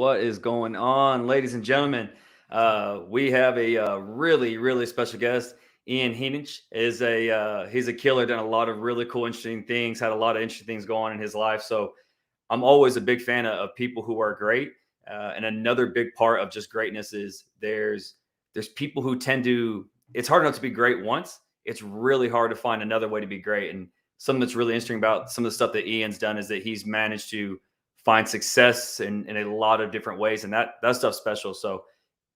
What is going on, ladies and gentlemen? We have a really, really special guest. Ian Heinisch is he's a killer, done a lot of really cool, interesting things, had a lot of interesting things going on in his life. So I'm always a big fan of people who are great. And another big part of just greatness is there's people who tend to. It's hard enough to be great once. It's really hard to find another way to be great. And something that's really interesting about some of the stuff that Ian's done is that he's managed to find success in a lot of different ways, and that stuff's special. So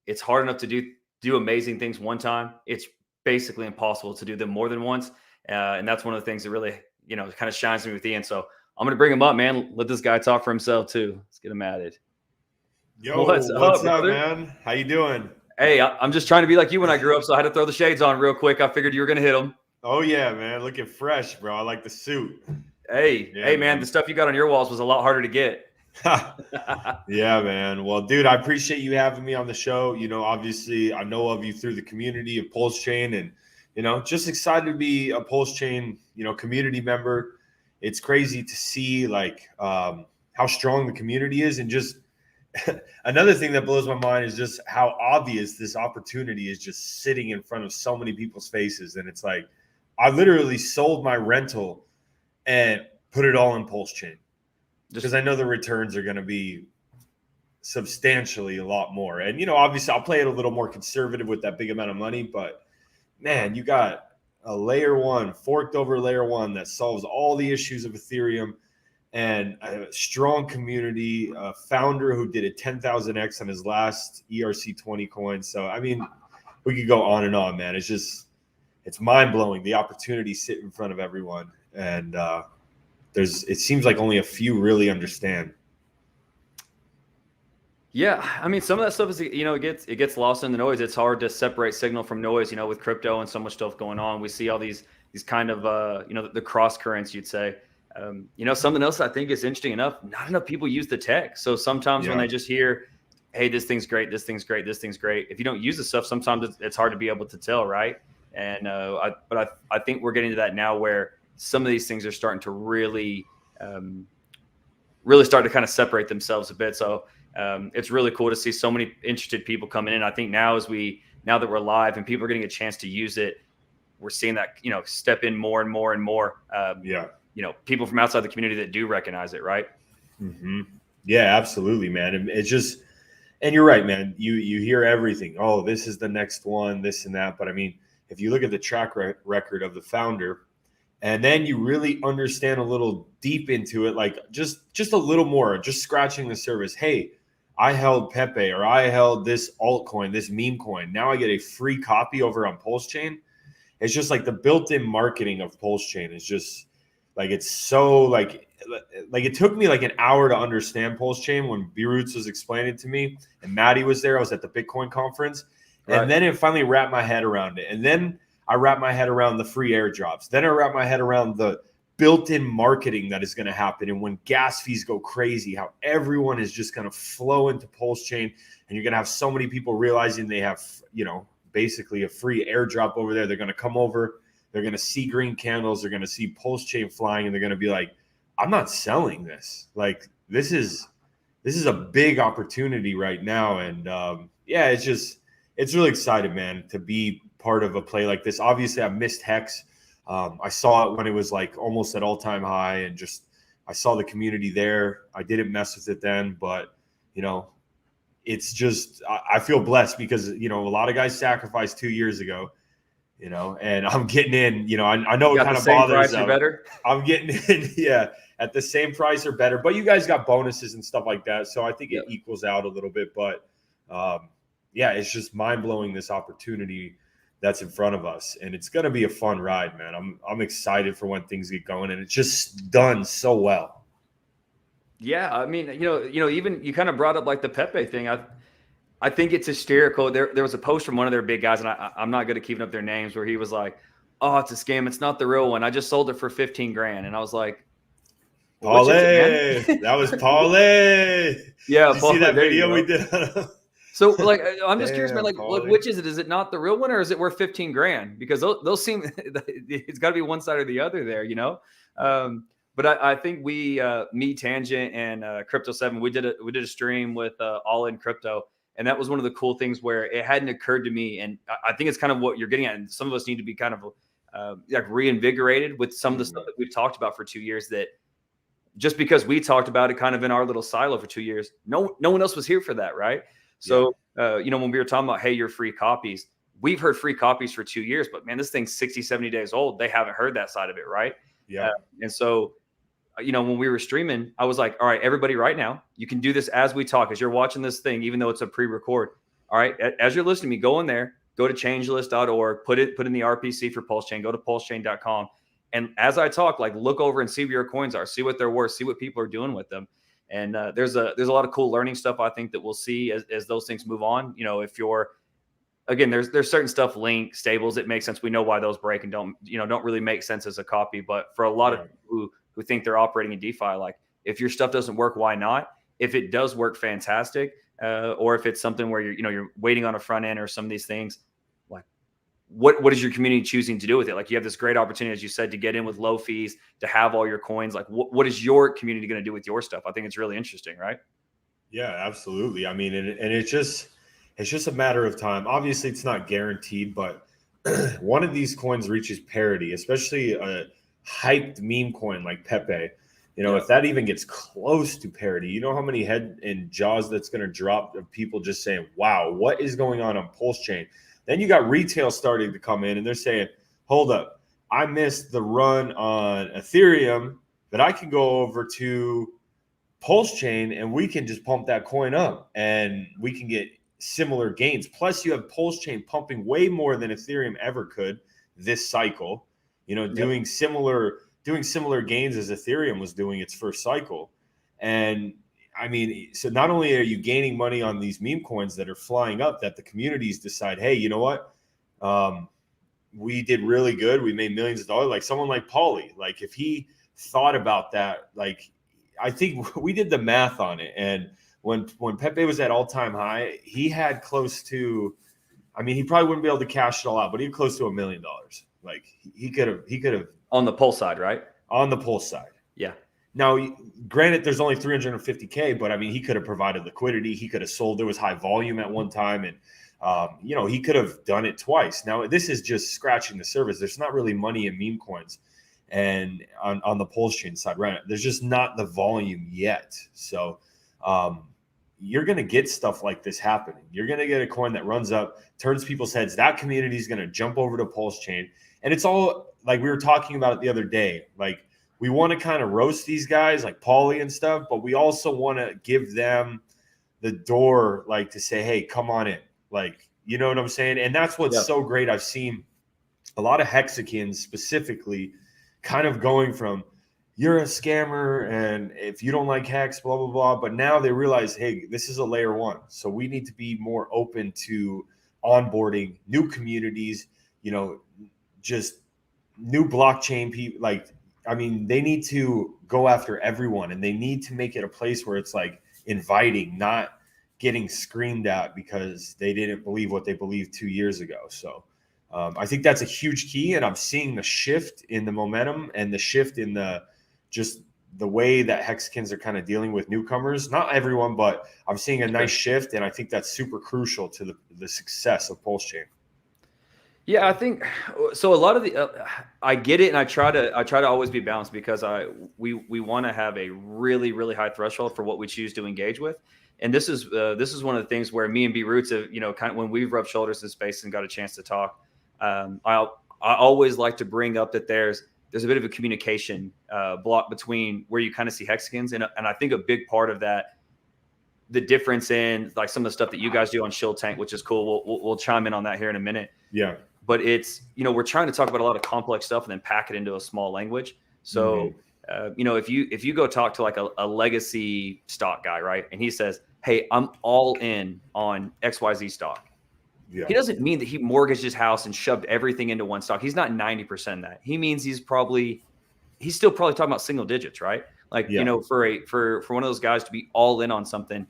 it's hard enough to do amazing things one time. It's basically impossible to do them more than once, and that's one of the things that really kind of shines me with Ian. So I'm gonna bring him up, man. Let this guy talk for himself too. Let's get him added. Yo, what's up, brother? man? How you doing? Hey, I'm just trying to be like you when I grew up, so I had to throw the shades on real quick. I figured you were gonna hit them. Oh yeah, man, looking fresh, bro. I like the suit. Hey, man, the stuff you got on your walls was a lot harder to get. Yeah, man. Well, dude, I appreciate you having me on the show. Obviously, I know of you through the community of PulseChain, and just excited to be a PulseChain, community member. It's crazy to see how strong the community is, and just another thing that blows my mind is just how obvious this opportunity is just sitting in front of so many people's faces. And it's like, I literally sold my rental and put it all in PulseChain because I know the returns are going to be substantially a lot more. And, obviously I'll play it a little more conservative with that big amount of money, but man, you got a layer one, forked over layer one that solves all the issues of Ethereum, and a strong community, a founder who did a 10,000x on his last ERC20 coin. So, I mean, we could go on and on, man. It's mind blowing. The opportunity sit in front of everyone. And it seems like only a few really understand. Yeah, I mean, some of that stuff is it gets lost in the noise. It's hard to separate signal from noise. With crypto and so much stuff going on, we see all these kind of the cross currents, you'd say. Something else I think is interesting enough. Not enough people use the tech. So sometimes when they just hear, "Hey, this thing's great, this thing's great, this thing's great," if you don't use the stuff, sometimes it's hard to be able to tell, right? And I think we're getting to that now where some of these things are starting to really start to kind of separate themselves a bit. So it's really cool to see so many interested people coming in. I think now that we're live and people are getting a chance to use it, we're seeing that step in more and more and more. People from outside the community that do recognize it, right? Mm-hmm. Yeah, absolutely, man. And you're right, man. You hear everything. Oh, this is the next one, this and that. But I mean, if you look at the track record of the founder, and then you really understand a little deep into it, like just a little more, just scratching the surface. Hey, I held Pepe, or I held this altcoin, this meme coin. Now I get a free copy over on PulseChain. It's just like the built-in marketing of PulseChain is just like, it's so like it took me like an hour to understand PulseChain when B-Roots was explaining it to me, and Maddie was there. I was at the Bitcoin conference. Right. And then it finally wrapped my head around it. And then I wrapped my head around the free airdrops. Then I wrapped my head around the built-in marketing that is going to happen. And when gas fees go crazy, how everyone is just going to flow into PulseChain, and you're going to have so many people realizing they have, basically a free airdrop over there. They're going to come over, they're going to see green candles, they're going to see PulseChain flying, and they're going to be like, I'm not selling this. Like, this is a big opportunity right now. And it's really exciting, man, to be part of a play like this. Obviously, I missed Hex. I saw it when it was like almost at all-time high, and just I saw the community there. I didn't mess with it then, but it's just I feel blessed because a lot of guys sacrificed 2 years ago, and I'm getting in. I know it kind of bothers them. Better. I'm getting in, at the same price or better. But you guys got bonuses and stuff like that, so I think it equals out a little bit. But it's just mind blowing, this opportunity that's in front of us, and it's going to be a fun ride, man. I'm excited for when things get going, and it's just done so well. Yeah, I mean, even you kind of brought up like the Pepe thing. I think it's hysterical. There was a post from one of their big guys, and I'm not good at keeping up their names, where he was like, "Oh, it's a scam. It's not the real one. I just sold it for $15,000." And I was like, well, that was Paulie. Yeah, did you see that video we did? So, like, I'm just curious, man. Like, which is it? Is it not the real one, or is it worth $15,000? Because those seem it's got to be one side or the other there, But I think me, Tangent, and Crypto 7, we did a stream with All In Crypto, and that was one of the cool things where it hadn't occurred to me, and I think it's kind of what you're getting at. And some of us need to be kind of like reinvigorated with some of the stuff that we've talked about for 2 years. That just because we talked about it kind of in our little silo for 2 years, no one else was here for that, right? So when we were talking about, hey, your free copies, we've heard free copies for 2 years, but man, this thing's 60, 70 days old. They haven't heard that side of it, right? Yeah. And so when we were streaming, I was like, all right, everybody right now, you can do this as we talk, as you're watching this thing, even though it's a pre-record. All right. As you're listening to me, go in there, go to changelist.org, put in the RPC for PulseChain, go to pulsechain.com. And as I talk, like look over and see where your coins are, see what they're worth, see what people are doing with them. And there's a lot of cool learning stuff I think that we'll see as those things move on. If you're, again, there's certain stuff, link stables, it makes sense. We know why those break and don't really make sense as a copy. But for a lot of people who think they're operating in DeFi, like if your stuff doesn't work, why not? If it does work, fantastic. Or if it's something where you're waiting on a front end or some of these things, like what is your community choosing to do with it? Like you have this great opportunity, as you said, to get in with low fees, to have all your coins. Like what is your community going to do with your stuff? I think it's really interesting, right? Yeah, absolutely. I mean, and it's just a matter of time. Obviously, it's not guaranteed, but one of these coins reaches parity, especially a hyped meme coin like Pepe. If that even gets close to parity, you know how many head and jaws that's going to drop of people just saying, wow, what is going on PulseChain? Then you got retail starting to come in and they're saying, hold up, I missed the run on Ethereum, but I can go over to PulseChain and we can just pump that coin up and we can get similar gains. Plus you have PulseChain pumping way more than Ethereum ever could this cycle, doing similar gains as Ethereum was doing its first cycle. And I mean, so not only are you gaining money on these meme coins that are flying up, that the communities decide, hey, you know what? We did really good. We made millions of dollars. Like someone like Pauly, like if he thought about that, like I think we did the math on it. And when Pepe was at all-time high, he had close to, I mean, he probably wouldn't be able to cash it all out, but he had close to $1 million. Like he could have on the Pulse side, right? On the Pulse side. Yeah. Now, granted, there's only 350K, but I mean, he could have provided liquidity. He could have sold. There was high volume at one time, and he could have done it twice. Now, this is just scratching the surface. There's not really money in meme coins, and on the PulseChain side, right? There's just not the volume yet. So, you're going to get stuff like this happening. You're going to get a coin that runs up, turns people's heads. That community is going to jump over to PulseChain, and it's all like we were talking about it the other day, like. We want to kind of roast these guys like Pauly and stuff, but we also want to give them the door, like to say, hey, come on in. Like, you know what I'm saying? And that's what's so great. I've seen a lot of Hexicans specifically kind of going from you're a scammer and if you don't like Hex, blah, blah, blah. But now they realize, hey, this is a layer one. So we need to be more open to onboarding new communities, just new blockchain people. Like, I mean, they need to go after everyone and they need to make it a place where it's like inviting, not getting screamed at because they didn't believe what they believed 2 years ago. So I think that's a huge key. And I'm seeing the shift in the momentum and the shift in the way that Hexicans are kind of dealing with newcomers. Not everyone, but I'm seeing a nice shift. And I think that's super crucial to the success of PulseChain. Yeah, I think so. A lot of the I get it, and I try to always be balanced because we want to have a really, really high threshold for what we choose to engage with, and this is one of the things where me and B-Roots have kind of when we've rubbed shoulders in space and got a chance to talk. I always like to bring up that there's a bit of a communication block between where you kind of see Hexicans, and I think a big part of that, the difference in like some of the stuff that you guys do on Shield Tank, which is cool. We'll chime in on that here in a minute. Yeah. But it's, we're trying to talk about a lot of complex stuff and then pack it into a small language. So, if you go talk to like a legacy stock guy, right? And he says, hey, I'm all in on XYZ stock. Yeah. He doesn't mean that he mortgaged his house and shoved everything into one stock. He's not 90% that. He means he's still probably talking about single digits, right? Like, for one of those guys to be all in on something,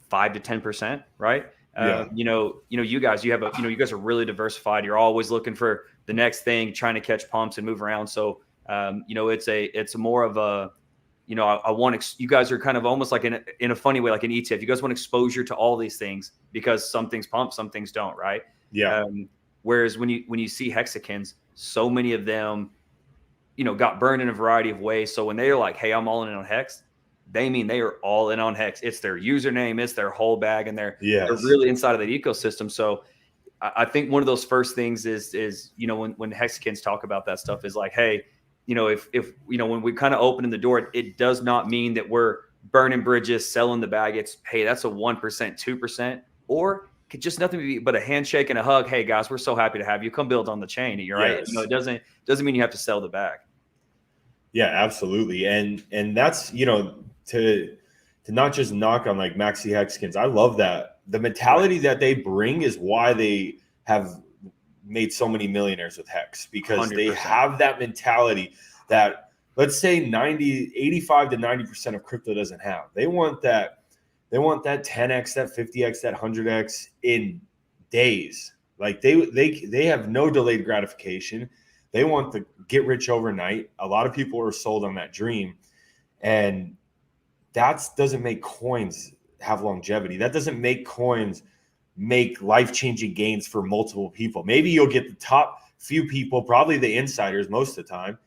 5 to 10%, right? You guys, you guys are really diversified. You're always looking for the next thing, trying to catch pumps and move around. So It's more of a, I want you guys are kind of almost like in a funny way, like an ETF. You guys want exposure to all these things because some things pump, some things don't, right? Yeah. Whereas when you see hexagons, so many of them, got burned in a variety of ways. So when they're like, "Hey, I'm all in on hex," they mean they are all in on hex. It's their username, it's their whole bag, and they're Yes. really inside of that ecosystem. So I think one of those first things is when hexagons talk about that stuff is like, hey, if when we kind of open in the door, it does not mean that we're burning bridges, selling the bag. It's, hey, that's a 1%, 2%, or could just nothing but a handshake and a hug. Hey guys, we're so happy to have you. Come build on the chain. You're right. Yes. It doesn't mean you have to sell the bag. Yeah, absolutely. And that's, to not just knock on like maxi hexagons. I love that. The mentality that they bring is why they have made so many millionaires with hex, because 100%. they have that mentality that, let's say 85 to 90% of crypto doesn't have. They want that 10x, that 50x, that 100x in days. Like they have no delayed gratification. They want to get rich overnight. A lot of people are sold on that dream, and that doesn't make coins have longevity. That doesn't make coins make life-changing gains for multiple people. Maybe you'll get the top few people, probably the insiders most of the time,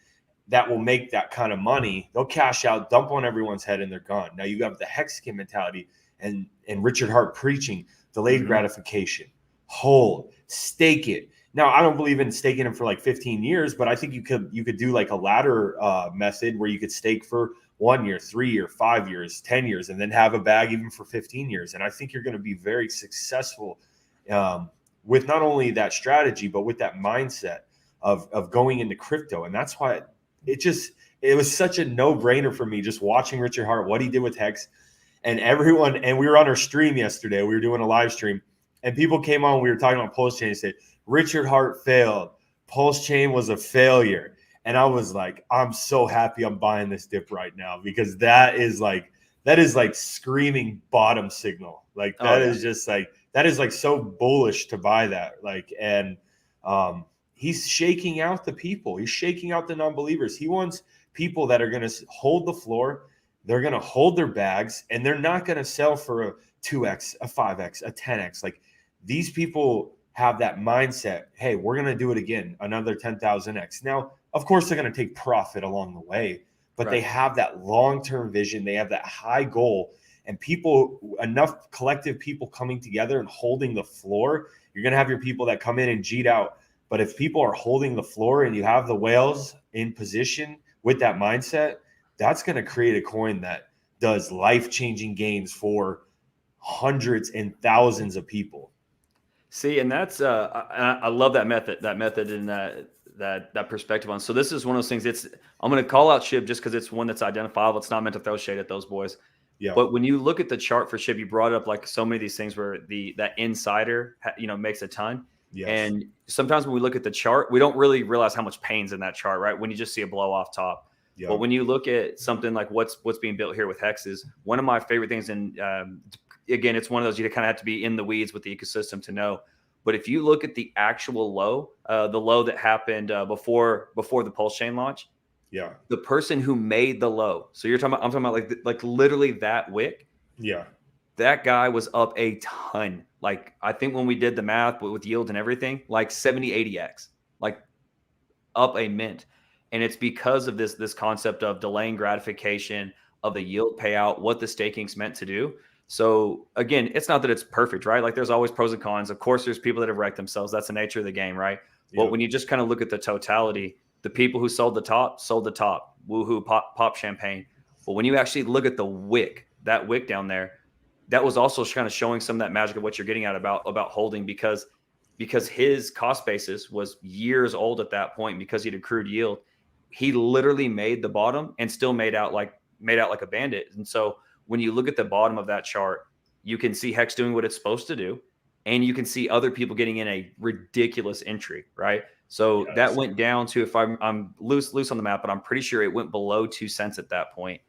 that will make that kind of money. They'll cash out, dump on everyone's head, and they're gone. Now you have the hexagon mentality and Richard Hart preaching delayed gratification, hold, stake it. Now, I don't believe in staking them for like 15 years, but I think you could do like a ladder method where you could stake for 1 year, 3 year, 5 years, 10 years, and then have a bag even for 15 years. And I think you're going to be very successful with not only that strategy, but with that mindset of going into crypto. And that's why it was such a no-brainer for me just watching Richard Hart, what he did with Hex, and everyone. And we were on our stream yesterday. We were doing a live stream, and people came on. We were talking about PulseChain and said, Richard Hart failed. PulseChain was a failure. And I was like, I'm so happy I'm buying this dip right now, because that is like screaming bottom signal. Like that is just like, that is like so bullish to buy that. Like, and he's shaking out the people. He's shaking out the non-believers. He wants people that are going to hold the floor. They're going to hold their bags, and they're not going to sell for a 2x, a 5x, a 10x. Like, these people have that mindset. Hey, we're going to do it again, another 10,000x. Now, of course, they're going to take profit along the way, but they have that long-term vision. They have that high goal, and enough collective people coming together and holding the floor. You're going to have your people that come in and cheat out. But if people are holding the floor and you have the whales in position with that mindset, that's going to create a coin that does life-changing gains for hundreds and thousands of people. See, and that's I love that method and that perspective on. So this is one of those things. I'm going to call out SHIB just because it's one that's identifiable. It's not meant to throw shade at those boys. Yeah. But when you look at the chart for SHIB, you brought up like so many of these things where that insider makes a ton. Yes. And sometimes when we look at the chart, we don't really realize how much pain's in that chart, right? When you just see a blow off top. Yeah. But when you look at something like what's being built here with Hexes, one of my favorite things, and again, it's one of those you kind of have to be in the weeds with the ecosystem to know. But if you look at the actual low, the low that happened before the PulseChain launch, yeah, the person who made the low, so I'm talking about like literally that wick, yeah, that guy was up a ton. Like, I think when we did the math with yield and everything, like 70, 80x, like up a mint. And it's because of this concept of delaying gratification, of the yield payout, what the staking's meant to do. So again, it's not that it's perfect, right? Like, there's always pros and cons. Of course, there's people that have wrecked themselves. That's the nature of the game, right? Yep. But when you just kind of look at the totality, the people who sold the top. Woohoo, pop champagne. But when you actually look at the wick, that wick down there, that was also kind of showing some of that magic of what you're getting at about holding, because his cost basis was years old at that point, because he'd accrued yield. He literally made the bottom and still made out like a bandit. And so when you look at the bottom of that chart, you can see Hex doing what it's supposed to do, and you can see other people getting in a ridiculous entry, right? So that went down to, if I'm loose on the map, but I'm pretty sure it went below 2 cents at that point.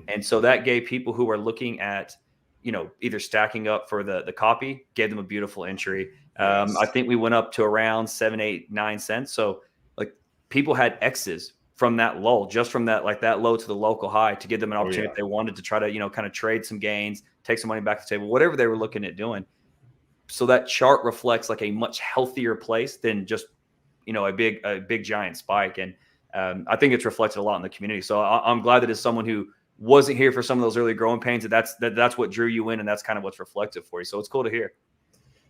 And so that gave people who are looking at, either stacking up for the copy, gave them a beautiful entry. I think we went up to around 7, 8, 9 cents. So like, people had X's from that lull, just from that, like that low to the local high, to give them an opportunity if they wanted to try to, kind of trade some gains, take some money back to the table, whatever they were looking at doing. So that chart reflects like a much healthier place than just, a big giant spike. And I think it's reflected a lot in the community. So I'm glad that as someone who wasn't here for some of those early growing pains, that's what drew you in, and that's kind of what's reflective for you. So it's cool to hear.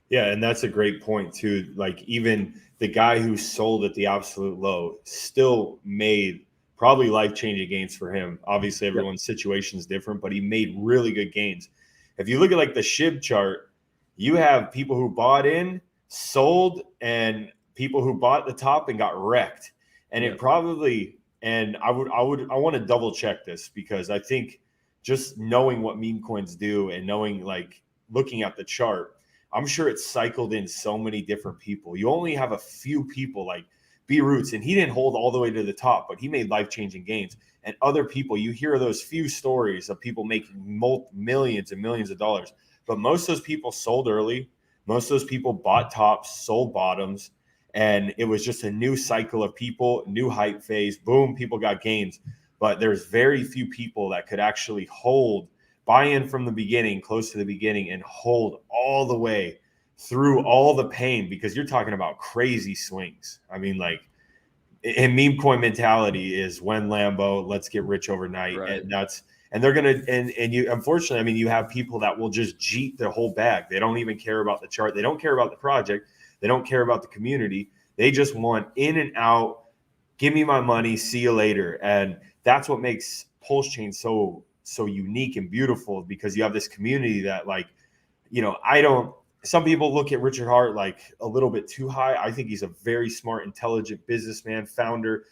Yeah, and that's a great point too. Like even the guy who sold at the absolute low still made probably life-changing gains for him. Obviously, everyone's situation is different, but he made really good gains. If you look at like the SHIB chart, you have people who bought in, sold, and people who bought the top and got wrecked. And it probably, and I want to double check this, because I think just knowing what meme coins do and knowing, like, looking at the chart, I'm sure it's cycled in so many different people. You only have a few people like B Roots, and he didn't hold all the way to the top, but he made life-changing gains. And other people, you hear those few stories of people making millions and millions of dollars, but most of those people sold early. Most of those people bought tops, sold bottoms, and it was just a new cycle of people, new hype phase. Boom, people got gains. But there's very few people that could actually buy in from the beginning, close to the beginning, and hold all the way through all the pain, because you're talking about crazy swings. I mean, like, in meme coin mentality is when Lambo, let's get rich overnight. Right. And they're going to, and you, unfortunately, I mean, you have people that will just jeet their whole bag. They don't even care about the chart. They don't care about the project. They don't care about the community. They just want in and out, give me my money, see you later. And that's what makes PulseChain so unique and beautiful, because you have this community that, like, some people look at Richard Hart like a little bit too high. I think he's a very smart, intelligent businessman, founder.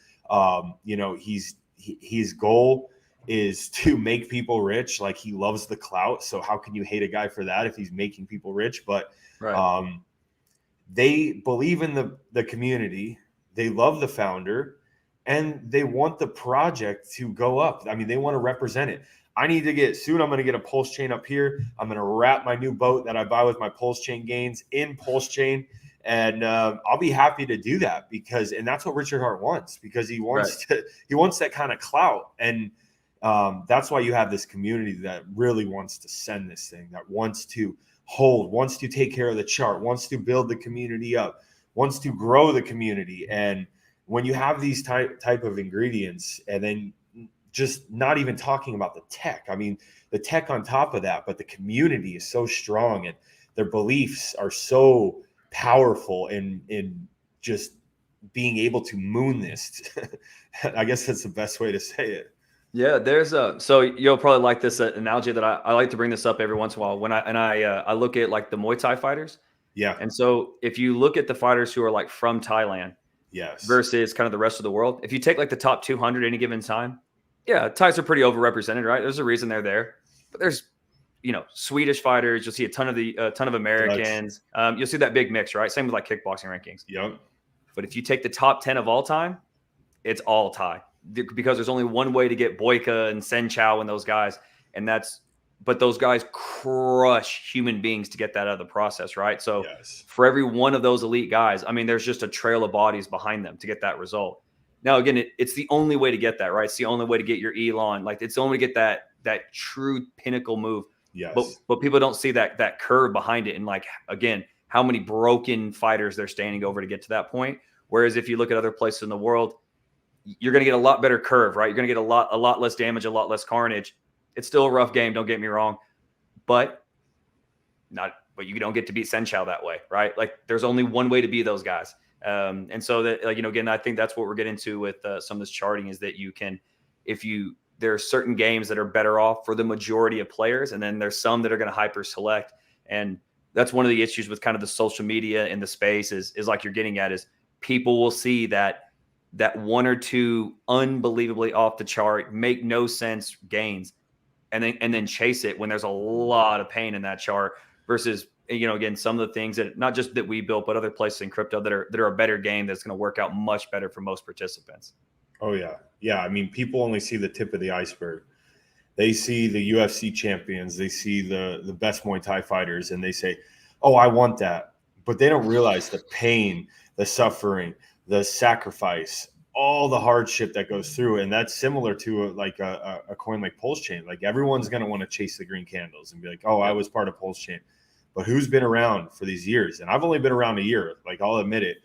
His goal is to make people rich. Like, he loves the clout. So how can you hate a guy for that if he's making people rich? But they believe in the community. They love the founder, and they want the project to go up. I mean, they want to represent it. I need to get soon. I'm going to get a PulseChain up here. I'm going to wrap my new boat that I buy with my PulseChain gains in PulseChain. And I'll be happy to do that, and that's what Richard Hart wants, because he wants that kind of clout. And that's why you have this community that really wants to send this thing, that wants to hold, wants to take care of the chart, wants to build the community up, wants to grow the community. And when you have these type of ingredients, and then just not even talking about the tech, I mean, the tech on top of that, but the community is so strong, and their beliefs are so powerful in just being able to moon this. I guess that's the best way to say it. Yeah, so you'll probably like this analogy that I like to bring this up every once in a while when I look at, like, the Muay Thai fighters. Yeah. And so if you look at the fighters who are, like, from Thailand, versus kind of the rest of the world, if you take, like, the top 200 any given time, Thais are pretty overrepresented, right? There's a reason they're there. But there's, Swedish fighters. You'll see a ton of Americans. You'll see that big mix, right? Same with, like, kickboxing rankings. Yep. But if you take the top 10 of all time, it's all Thai, because there's only one way to get Boyka and Sen Chao and those guys. But those guys crush human beings to get that out of the process, right? So for every one of those elite guys, I mean, there's just a trail of bodies behind them to get that result. Now, again, it's the only way to get that, right? It's the only way to get your Elon. Like, it's the only way to get that true pinnacle move. Yes. But people don't see that curve behind it. And, like, again, how many broken fighters they're standing over to get to that point. Whereas if you look at other places in the world, you're going to get a lot better curve, right? You're going to get a lot less damage, a lot less carnage. It's still a rough game, don't get me wrong, but you don't get to beat Sen Chao that way, right? Like, there's only one way to be those guys. And so that, again, I think that's what we're getting to with some of this charting, is that there are certain games that are better off for the majority of players, and then there's some that are going to hyper select. And that's one of the issues with kind of the social media in the space is like you're getting at, is people will see that one or two unbelievably off the chart, make no sense gains, and then chase it when there's a lot of pain in that chart, versus, again, some of the things that not just that we built, but other places in crypto that are a better game that's going to work out much better for most participants. Oh yeah. Yeah. I mean, people only see the tip of the iceberg. They see the UFC champions, they see the best Muay Thai fighters, and they say, oh, I want that. But they don't realize the pain, the suffering, the sacrifice all the hardship that goes through it. And that's similar to a coin like PulseChain. Like everyone's going to want to chase the green candles and be like, oh, I was part of PulseChain. But who's been around for these years? And I've only been around a year, like I'll admit it.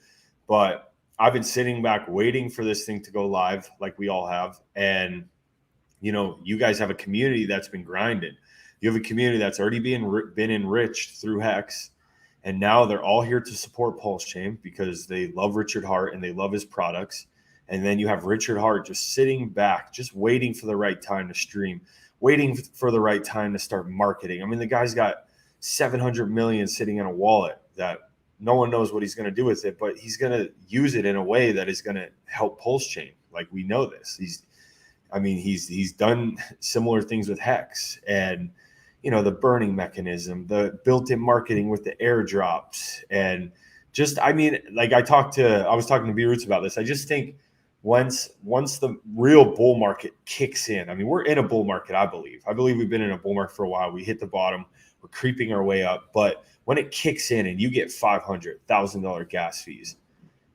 But I've been sitting back waiting for this thing to go live like we all have. And, you know, you guys have a community that's been grinding. You have a community that's already been enriched through Hex. And now they're all here to support PulseChain because they love Richard Hart and they love his products. And then you have Richard Hart just sitting back, just waiting for the right time to stream, waiting for the right time to start marketing. I mean, the guy's got 700 million sitting in a wallet that no one knows what he's going to do with it, but he's going to use it in a way that is going to help PulseChain. Like we know this. He's done similar things with Hex and, you know, the burning mechanism, the built-in marketing with the airdrops, and just, I mean, like I was talking to B-Roots about this. I just think once the real bull market kicks in, I mean, we're in a bull market, I believe we've been in a bull market for a while. We hit the bottom, we're creeping our way up, but when it kicks in and you get $500,000 gas fees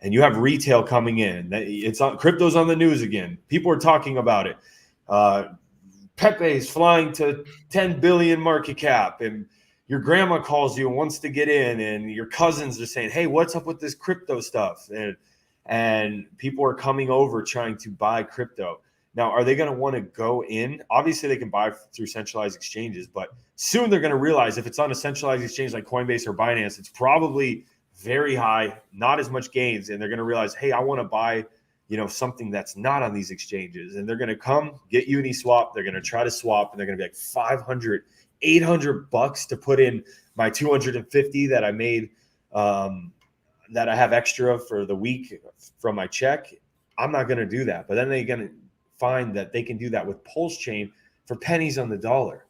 and you have retail coming in, it's on crypto's on the news again. People are talking about it. Pepe's flying to 10 billion market cap, and your grandma calls you and wants to get in, and your cousins are saying, hey, what's up with this crypto stuff? And people are coming over trying to buy crypto. Now, are they going to want to go in? Obviously, they can buy through centralized exchanges, but soon they're going to realize if it's on a centralized exchange like Coinbase or Binance, it's probably very high, not as much gains. And they're going to realize, hey, I want to buy, you know, something that's not on these exchanges. And they're going to come get Uniswap. They're going to try to swap, and they're going to be like $500, $800 to put in my 250 that I made, that I have extra for the week from my check. I'm not going to do that. But then they're going to find that they can do that with PulseChain for pennies on the dollar.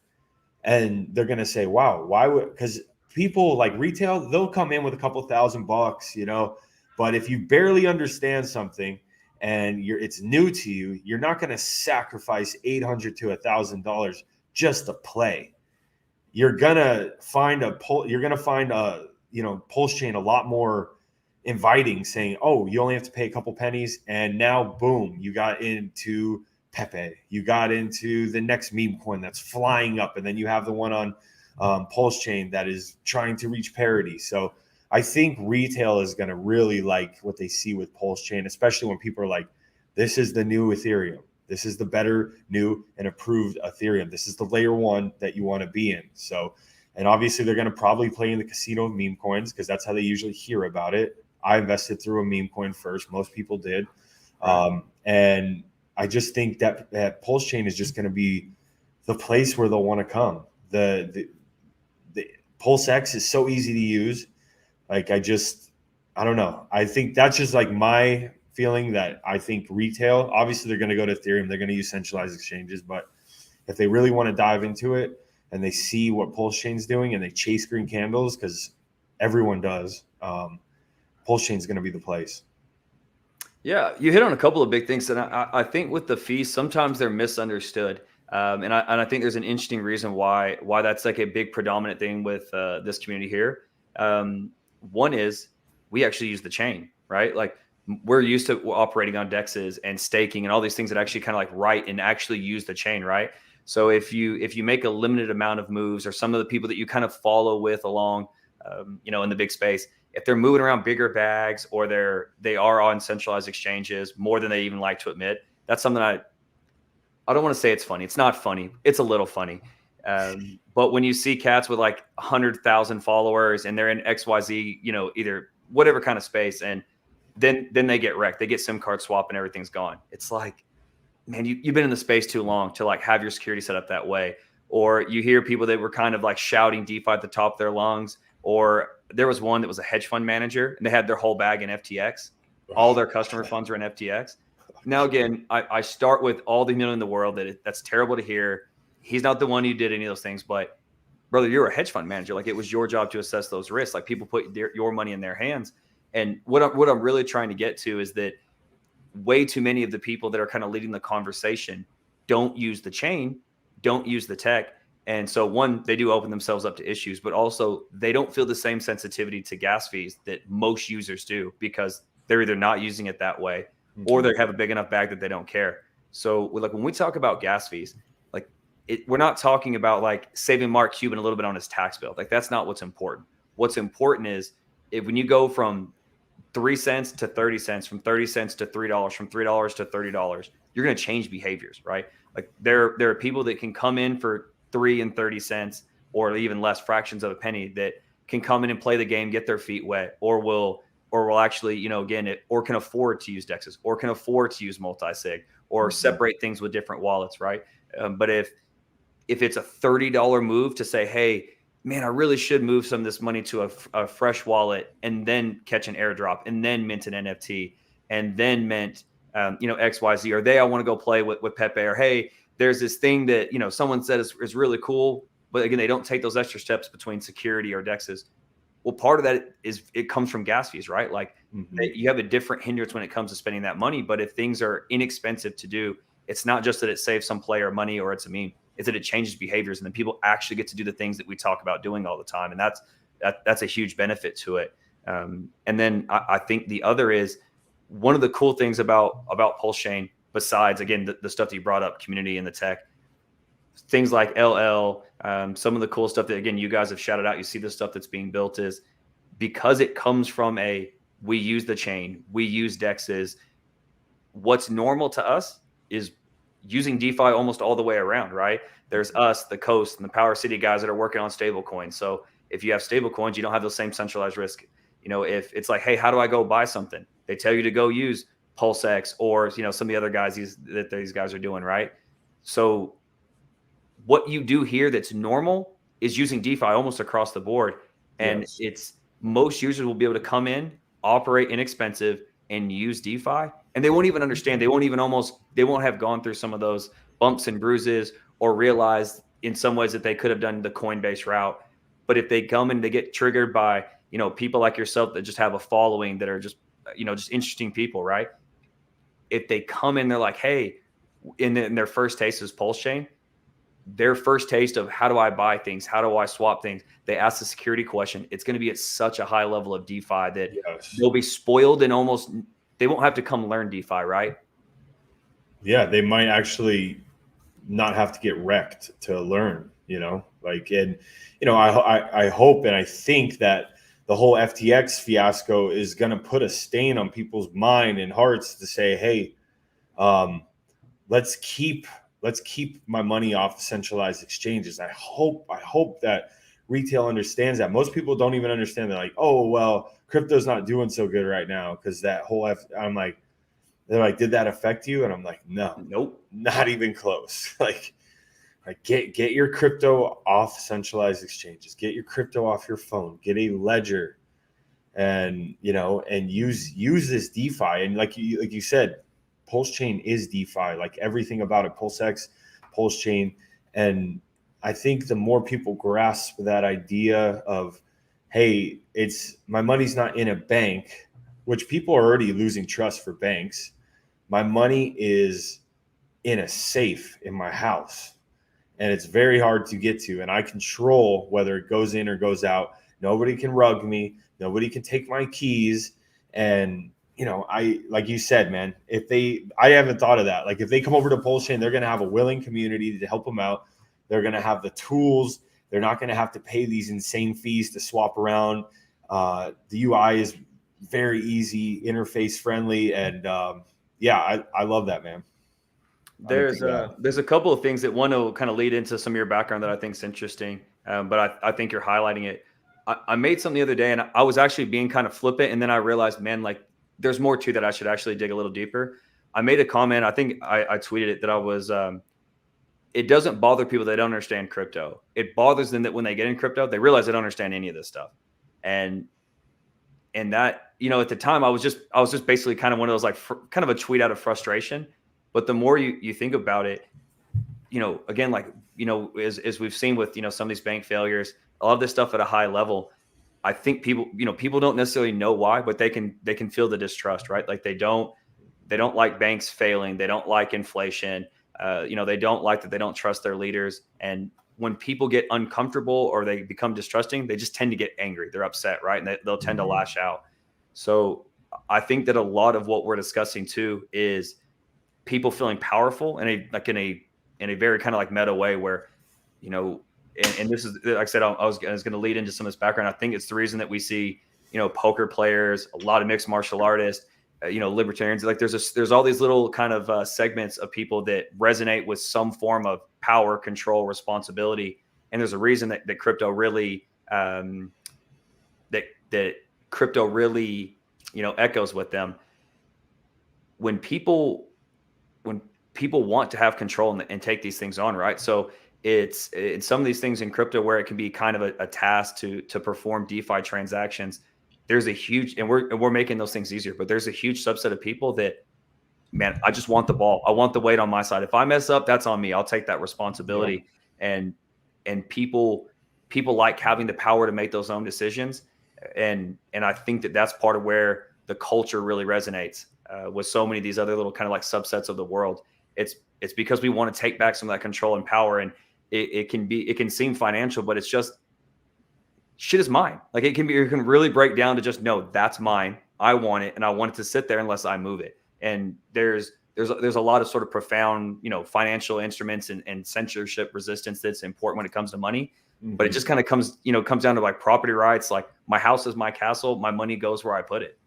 And they're going to say, wow, why would, because people like retail, they'll come in with a couple $1,000, you know, but if you barely understand something and it's new to you, you're not going to sacrifice $800 to $1,000 just to play. You're going to find PulseChain a lot more inviting, saying, oh, you only have to pay a couple pennies, and now boom, you got into Pepe, you got into the next meme coin that's flying up, and then you have the one on PulseChain that is trying to reach parity. So I think retail is going to really like what they see with PulseChain, especially when people are like, this is the new Ethereum, this is the better, new, and approved Ethereum, this is the layer one that you want to be in. So, and obviously they're going to probably play in the casino of meme coins because that's how they usually hear about it. I invested through a meme coin first. Most people did. And I just think that PulseChain is just going to be the place where they'll want to come. The PulseX is so easy to use. Like, I don't know. I think that's just like my feeling, that I think retail, obviously they're going to go to Ethereum. They're going to use centralized exchanges. But if they really want to dive into it and they see what PulseChain's doing and they chase green candles, because everyone does, PulseChain is going to be the place. Yeah, you hit on a couple of big things, and I think with the fees, sometimes they're misunderstood, and I think there's an interesting reason why that's like a big predominant thing with this community here. One is we actually use the chain, right? Like we're used to operating on dexes and staking and all these things that actually kind of like write and actually use the chain, right? So if you make a limited amount of moves, or some of the people that you kind of follow with along, in the big space, if they're moving around bigger bags, or they are on centralized exchanges more than they even like to admit, that's something I don't want to say it's funny. It's not funny. It's a little funny. But when you see cats with like 100,000 followers and they're in XYZ, either whatever kind of space, and then they get wrecked. They get SIM card swap and everything's gone. It's like, man, you've been in the space too long to like have your security set up that way. Or you hear people that were kind of like shouting DeFi at the top of their lungs. Or there was one that was a hedge fund manager and they had their whole bag in FTX. All their customer funds are in FTX. Now, again, I start with all the million in the world that's terrible to hear. He's not the one who did any of those things, but brother, you're a hedge fund manager. Like, it was your job to assess those risks. Like, people put your money in their hands. And what I'm really trying to get to is that way too many of the people that are kind of leading the conversation don't use the chain, don't use the tech. And so, one, they do open themselves up to issues, but also they don't feel the same sensitivity to gas fees that most users do, because they're either not using it that way, or they have a big enough bag that they don't care. So like when we talk about gas fees, like we're not talking about like saving Mark Cuban a little bit on his tax bill. Like that's not what's important. What's important is when you go from 3 cents to 30 cents, from 30 cents to $3, from $3 to $30, you're going to change behaviors, right? Like there are people that can come in for 3 and 30 cents or even less fractions of a penny that can come in and play the game, get their feet wet, or will actually, or can afford to use DEXs, or can afford to use multi-sig, or separate things with different wallets, right? But if it's a $30 move to say, hey, man, I really should move some of this money to a fresh wallet and then catch an airdrop and then mint an NFT and then mint, XYZ, or I want to go play with Pepe, or hey, there's this thing that, someone said is really cool, but again, they don't take those extra steps between security or DEXs. Well, part of that is it comes from gas fees, right? Like you have a different hindrance when it comes to spending that money. But if things are inexpensive to do, it's not just that it saves some player money or it's a meme. It's that it changes behaviors, and then people actually get to do the things that we talk about doing all the time, and that's a huge benefit to it. And then I think the other is one of the cool things about PulseChain, besides again the stuff that you brought up, community and the tech, things like LL, some of the cool stuff that again you guys have shouted out. You see the stuff that's being built is because it comes from we use the chain, we use DEXs. What's normal to us is using DeFi almost all the way around, right? There's us, the Coast, and the Power City guys that are working on stable coins. So if you have stable coins, you don't have the same centralized risk. If it's like, hey, how do I go buy something? They tell you to go use PulseX or, some of the other guys that these guys are doing, right? So what you do here that's normal is using DeFi almost across the board. And it's most users will be able to come in, operate inexpensive, and use DeFi. And they won't even understand. They won't have gone through some of those bumps and bruises or realized in some ways that they could have done the Coinbase route. But if they come and they get triggered by, people like yourself that just have a following that are just, just interesting people, right? If they come in, they're like, hey, in their first taste is PulseChain, their first taste of how do I buy things? How do I swap things? They ask the security question. It's going to be at such a high level of DeFi that they'll be spoiled and they won't have to come learn DeFi, right? Yeah, they might actually not have to get wrecked to learn, I hope and I think that the whole FTX fiasco is going to put a stain on people's mind and hearts to say, hey, let's keep my money off centralized exchanges. I hope that retail understands that. Most people don't even understand. They're like, oh, well, crypto's not doing so good right now because that whole I'm like, they're like, did that affect you? And I'm like, no, nope, not even close. Like get your crypto off centralized exchanges. Get your crypto off your phone. Get a ledger, and and use this DeFi. And like you said, PulseChain is DeFi. Like everything about it, PulseX, PulseChain, and I think the more people grasp that idea of, hey, it's my money's not in a bank, which people are already losing trust for banks. My money is in a safe in my house, and it's very hard to get to, and I control whether it goes in or goes out. Nobody can rug me. Nobody can take my keys. And I, like you said, man, I haven't thought of that. Like if they come over to PulseChain, they're going to have a willing community to help them out. They're going to have the tools. They're not going to have to pay these insane fees to swap around. The UI is very easy, interface friendly. And I love that, man. There's a couple of things that want to kind of lead into some of your background that I think is interesting. But I think you're highlighting it. I made something the other day and I was actually being kind of flippant. And then I realized, man, like there's more to that. I should actually dig a little deeper. I made a comment. I think I tweeted it that I was, it doesn't bother people that don't understand crypto. It bothers them that when they get in crypto, they realize they don't understand any of this stuff. And that, at the time I was just basically kind of one of those, like kind of a tweet out of frustration. But the more you think about it, again, like, as we've seen with, some of these bank failures, a lot of this stuff at a high level, I think people don't necessarily know why, but they can feel the distrust, right? Like they don't like banks failing. They don't like inflation. They don't like that they don't trust their leaders. And when people get uncomfortable or they become distrusting, they just tend to get angry. They're upset, right? And they'll tend to lash out. So I think that a lot of what we're discussing too is people feeling powerful in a very kind of like meta way where, you know, and this is, like I said, I was going to lead into some of this background. I think it's the reason that we see, you know, poker players, a lot of mixed martial artists, you know, libertarians, like there's all these little kind of segments of people that resonate with some form of power, control, responsibility. And there's a reason that crypto really, that crypto really, you know, echoes with them. When people want to have control and take these things on, right? So it's some of these things in crypto where it can be kind of a task to perform DeFi transactions. There's a huge, and we're making those things easier, but there's a huge subset of people that, man, I just want the ball. I want the weight on my side. If I mess up, that's on me. I'll take that responsibility. Yeah. And people like having the power to make those own decisions. And I think that's part of where the culture really resonates with so many of these other little kind of like subsets of the world. It's because we want to take back some of that control and power. And it can seem financial, but it's just, shit is mine. Like it can really break down to just, no, that's mine. I want it, and I want it to sit there unless I move it. And there's a lot of sort of profound, you know, financial instruments and censorship resistance that's important when it comes to money. Mm-hmm. But it just kind of comes down to like property rights. Like my house is my castle. My money goes where I put it.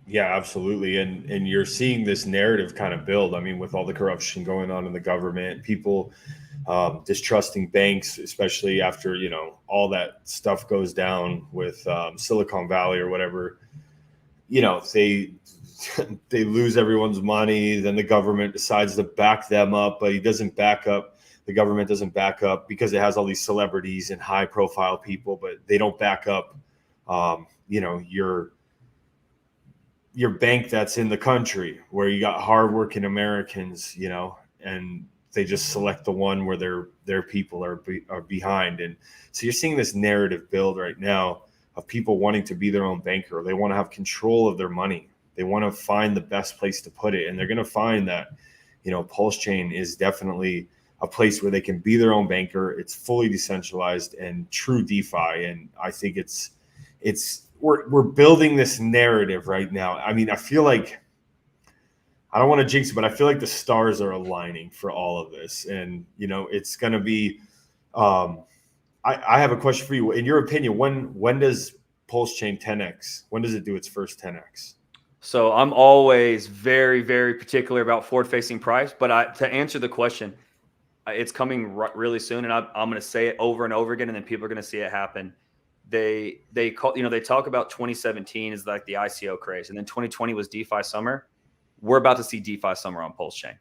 Yeah, absolutely. And you're seeing this narrative kind of build. I mean, with all the corruption going on in the government, people distrusting banks, especially after, you know, all that stuff goes down with Silicon Valley or whatever, you know, they lose everyone's money. Then the government decides to back them up, but the government doesn't back up because it has all these celebrities and high profile people, but they don't back up, you know, your bank that's in the country where you got hardworking Americans, you know, and they just select the one where their people are behind. And so you're seeing this narrative build right now of people wanting to be their own banker. They want to have control of their money. They want to find the best place to put it. And they're going to find that, you know, PulseChain is definitely a place where they can be their own banker. It's fully decentralized and true DeFi. And I think we're building this narrative right now. I mean, I feel like, I don't want to jinx it, but I feel like the stars are aligning for all of this. And, you know, it's going to be, I have a question for you. In your opinion, when does PulseChain 10X, when does it do its first 10X? So I'm always very, very particular about forward-facing price, but to answer the question, it's coming really soon, and I'm going to say it over and over again, and then people are going to see it happen. They talk about 2017 as like the ICO craze, and then 2020 was DeFi summer. We're about to see DeFi summer on PulseChain.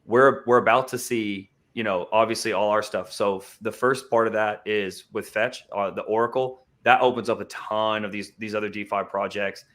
We're about to see, you know, obviously all our stuff. So the first part of that is with Fetch, the Oracle, that opens up a ton of these other DeFi projects,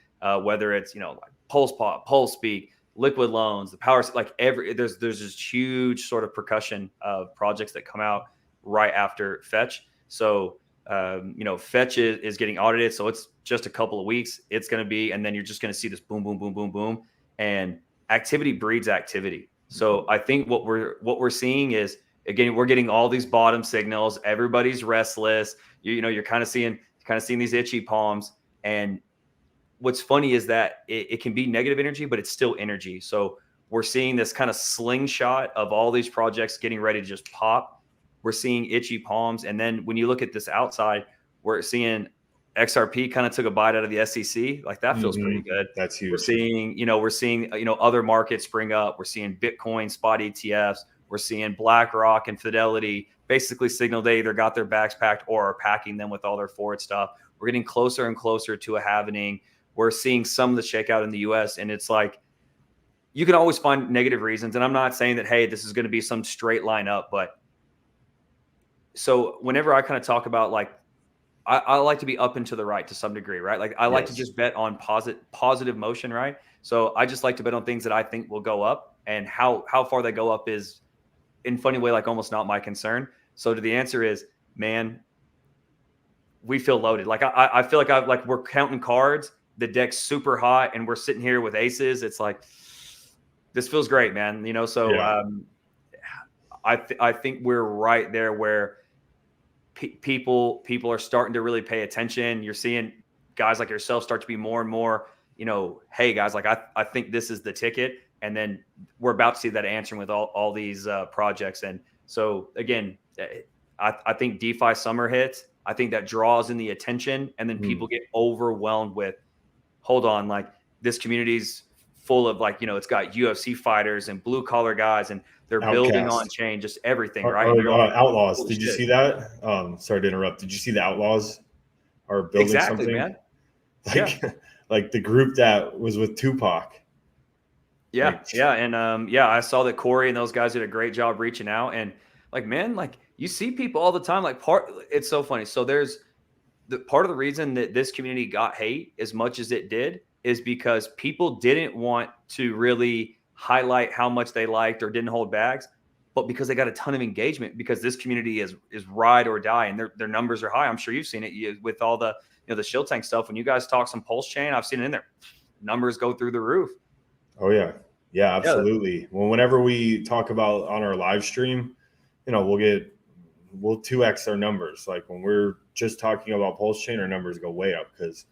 whether it's, you know, like PulsePop, PulseSpeak, Liquid Loans, the Power, like there's this huge sort of percussion of projects that come out right after Fetch. So you know, Fetch is getting audited, so it's just a couple of weeks. It's going to be, and then you're just going to see this boom, boom, boom, boom, boom, and activity breeds activity. So I think what we're seeing is, again, we're getting all these bottom signals. Everybody's restless. You're kind of seeing these itchy palms. And what's funny is that it can be negative energy, but it's still energy. So we're seeing this kind of slingshot of all these projects getting ready to just pop. We're seeing itchy palms. And then when you look at this outside, we're seeing XRP kind of took a bite out of the SEC. Like that feels pretty good. That's huge. We're seeing other markets spring up. We're seeing Bitcoin spot ETFs. We're seeing BlackRock and Fidelity basically signal they either got their bags packed or are packing them with all their forward stuff. We're getting closer and closer to a halvening. We're seeing some of the shakeout in the US. And it's like, you can always find negative reasons. And I'm not saying that, hey, this is going to be some straight line up, but so whenever I kind of talk about, like, I like to be up and to the right to some degree, right? Like I like to just bet on positive motion, right? So I just like to bet on things that I think will go up, and how far they go up is, in a funny way, like almost not my concern. So the answer is, man, we feel loaded. Like I feel like we're counting cards. The deck's super hot, and we're sitting here with aces. It's like, this feels great, man. You know, so yeah. I think we're right there where people are starting to really pay attention. You're seeing guys like yourself start to be more and more, hey guys, like I think this is the ticket. And then we're about to see that answering with all these projects. And so again, I think DeFi summer hits. I think that draws in the attention, and then people get overwhelmed with, hold on, like this community's full of like, it's got UFC fighters and blue collar guys, and they're building on chain, just everything, right? Outlaws. Did you see that? Sorry to interrupt. Did you see the Outlaws are building something? Man. Like, like the group that was with Tupac. Yeah. And I saw that Corey and those guys did a great job reaching out, and like, man, like you see people all the time, like it's so funny. So there's the part of the reason that this community got hate as much as it did is because people didn't want to really highlight how much they liked or didn't hold bags, but because they got a ton of engagement, because this community is ride or die, and their numbers are high. I'm sure you've seen it with all the, the Shield Tank stuff. When you guys talk some PulseChain, I've seen it in there. Numbers go through the roof. Oh yeah. Yeah, absolutely. Well, whenever we talk about on our live stream, we'll 2x our numbers. Like when we're just talking about PulseChain, our numbers go way up because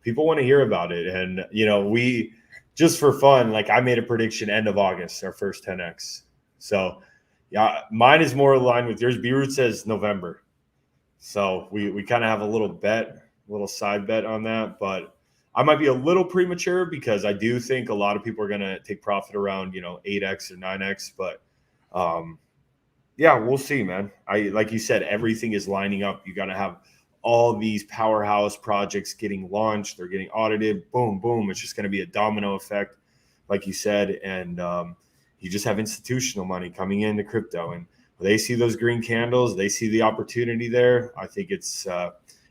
people want to hear about it. And, we just for fun, like I made a prediction end of August, our first 10x. So yeah, mine is more aligned with yours. B-Root says November. So we kind of have a little side bet on that, but I might be a little premature because I do think a lot of people are going to take profit around, 8x or 9x, but yeah, we'll see, man. Like you said, everything is lining up. You got to have all these powerhouse projects getting launched. They're getting audited. Boom, boom. It's just going to be a domino effect, like you said. And you just have institutional money coming into crypto, and they see those green candles. They see the opportunity there. I think it's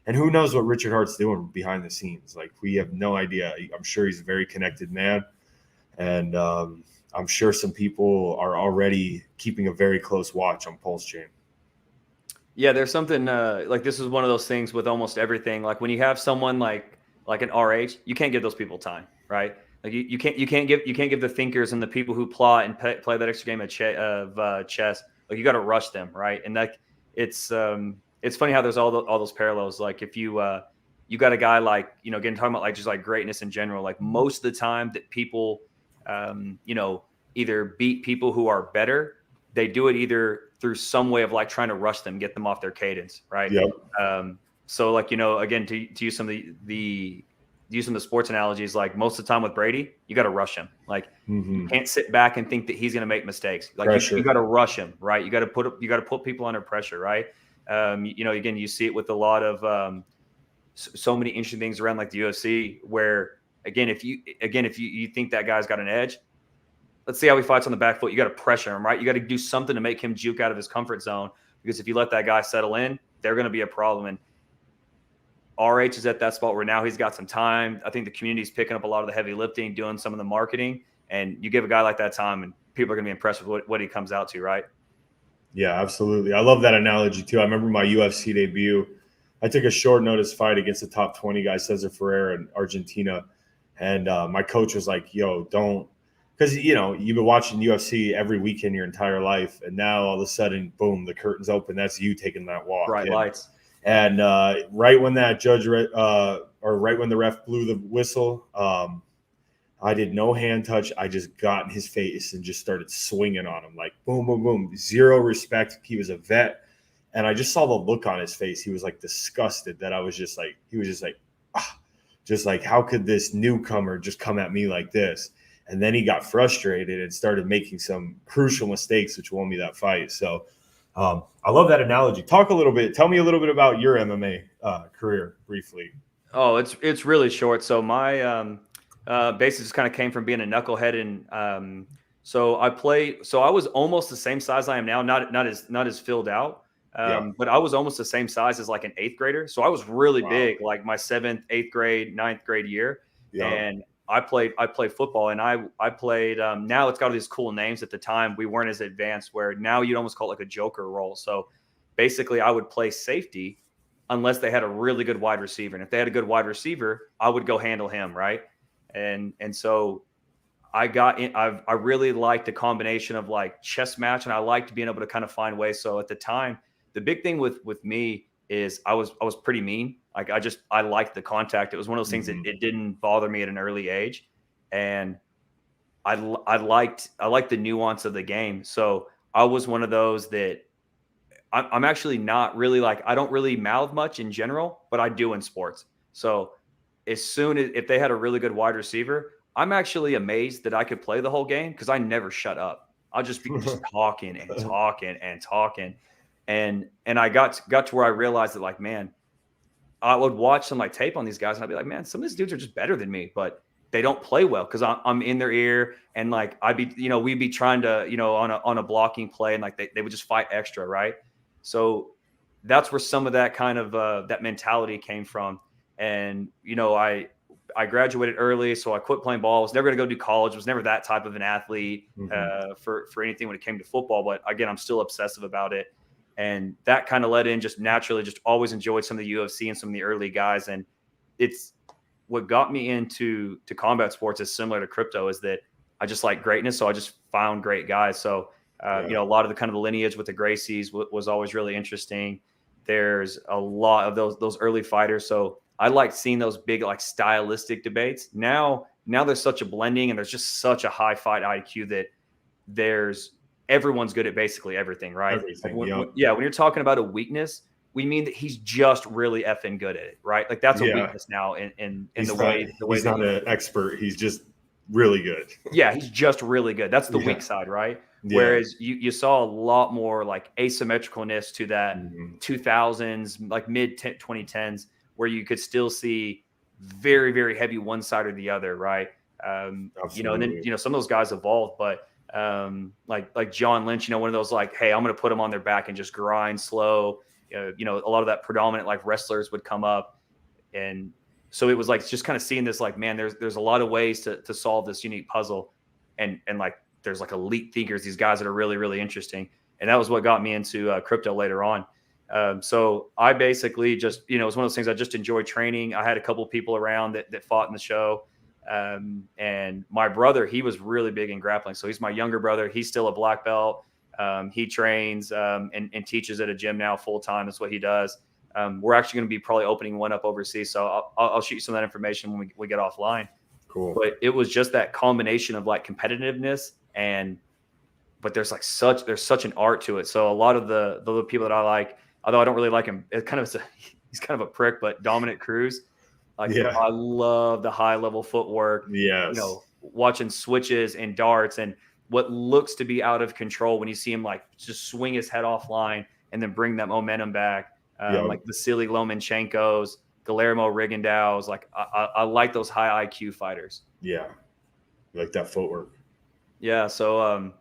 and who knows what Richard Hart's doing behind the scenes. Like we have no idea. I'm sure he's a very connected man. And I'm sure some people are already keeping a very close watch on PulseChain. Yeah, there's something like this is one of those things with almost everything. Like when you have someone like an RH, you can't give those people time, right? Like you can't give the thinkers and the people who plot and play that extra game of chess. Like you got to rush them, right? And like it's funny how there's all those parallels. Like if you got a guy like again talking about like just like greatness in general. Like most of the time that people either beat people who are better, they do it either through some way of like trying to rush them, get them off their cadence, right? Yep. So like again to use some of the sports analogies, like most of the time with Brady, you got to rush him. Like you can't sit back and think that he's going to make mistakes. Like you got to rush him, right? You got to put people under pressure, right? Again, you see it with a lot of so many interesting things around like the UFC, where again, if you think that guy's got an edge, let's see how he fights on the back foot. You got to pressure him, right? You got to do something to make him juke out of his comfort zone, because if you let that guy settle in, they're going to be a problem. And RH is at that spot where now he's got some time. I think the community's picking up a lot of the heavy lifting, doing some of the marketing, and you give a guy like that time, and people are going to be impressed with what he comes out to, right? Yeah, absolutely. I love that analogy too. I remember my UFC debut. I took a short notice fight against a top 20 guy, Cesar Ferreira in Argentina. And my coach was like, yo, don't, because, you've been watching UFC every weekend your entire life. And now all of a sudden, boom, the curtain's open. That's you taking that walk. Bright lights. And right when that judge or right when the ref blew the whistle, I did no hand touch. I just got in his face and just started swinging on him, like boom, boom, boom. Zero respect. He was a vet. And I just saw the look on his face. He was like disgusted that I was just like, just like, how could this newcomer just come at me like this? And then he got frustrated and started making some crucial mistakes, which won me that fight. So I love that analogy. Tell me a little bit about your MMA career briefly. Oh, it's really short. So my basically just kind of came from being a knucklehead, and so I was almost the same size I am now, not as filled out, but I was almost the same size as like an 8th grader. So I was really big, like my 7th, 8th grade, 9th grade year, and I played football, and I played. Now it's got all these cool names. At the time, we weren't as advanced, where now you'd almost call it like a joker role. So basically, I would play safety unless they had a really good wide receiver, and if they had a good wide receiver, I would go handle him, right? And so I got in. I really liked the combination of like chess match, and I liked being able to kind of find ways. So at the time, the big thing with me is I was pretty mean. Like I liked the contact. It was one of those things that it didn't bother me at an early age, and I liked the nuance of the game. So I was one of those that I'm actually not really like, I don't really mouth much in general, but I do in sports. So as soon as if they had a really good wide receiver, I'm actually amazed that I could play the whole game because I never shut up. I'll just be just talking and talking and talking. And I got to where I realized that, like, man, I would watch some like tape on these guys and I'd be like, man, some of these dudes are just better than me, but they don't play well because I'm in their ear, and like I'd be, we'd be trying to, on a blocking play, and like they would just fight extra, right? So that's where some of that kind of that mentality came from. And I graduated early, so I quit playing ball. I was never going to go do college. Was never that type of an athlete for anything when it came to football. But again, I'm still obsessive about it. And that kind of led in just naturally, just always enjoyed some of the UFC and some of the early guys. And it's what got me into combat sports is similar to crypto, is that I just like greatness. So I just found great guys. So, a lot of the kind of the lineage with the Gracies was always really interesting. There's a lot of those early fighters. So I like seeing those big, like, stylistic debates. Now there's such a blending, and there's just such a high fight IQ that everyone's good at basically everything, right? Everything, when you're talking about a weakness, we mean that he's just really effing good at it, right? Like that's a weakness now in the way he's not an expert. He's just really good. Yeah, he's just really good. That's the weak side, right? Yeah. Whereas you saw a lot more like asymmetricalness to that 2000s, like mid 2010s, where you could still see very, very heavy one side or the other, right? And then some of those guys evolved, but like John Lynch, one of those like, hey, I'm going to put them on their back and just grind slow. A lot of that predominant like wrestlers would come up, and so it was like just kind of seeing this, like, man, there's a lot of ways to solve this unique puzzle, and like there's like elite thinkers, these guys that are really, really interesting, and that was what got me into crypto later on. So I basically just, it was one of those things. I just enjoyed training. I had a couple of people around that fought in the show. And my brother, he was really big in grappling. So he's my younger brother. He's still a black belt. He trains and teaches at a gym now full time. That's what he does. We're actually going to be probably opening one up overseas. So I'll shoot you some of that information when we get offline. Cool. But it was just that combination of like competitiveness but there's such an art to it. So a lot of the people that I like, although I don't really like him, he's kind of a prick, but Dominic Cruz. I love the high level footwork. Yes. Watching switches and darts and what looks to be out of control when you see him like just swing his head offline and then bring that momentum back. Like Vasily Lomachenko's, Guillermo Rigondeaux's. Like I like those high IQ fighters. Yeah. Like that footwork. Yeah. So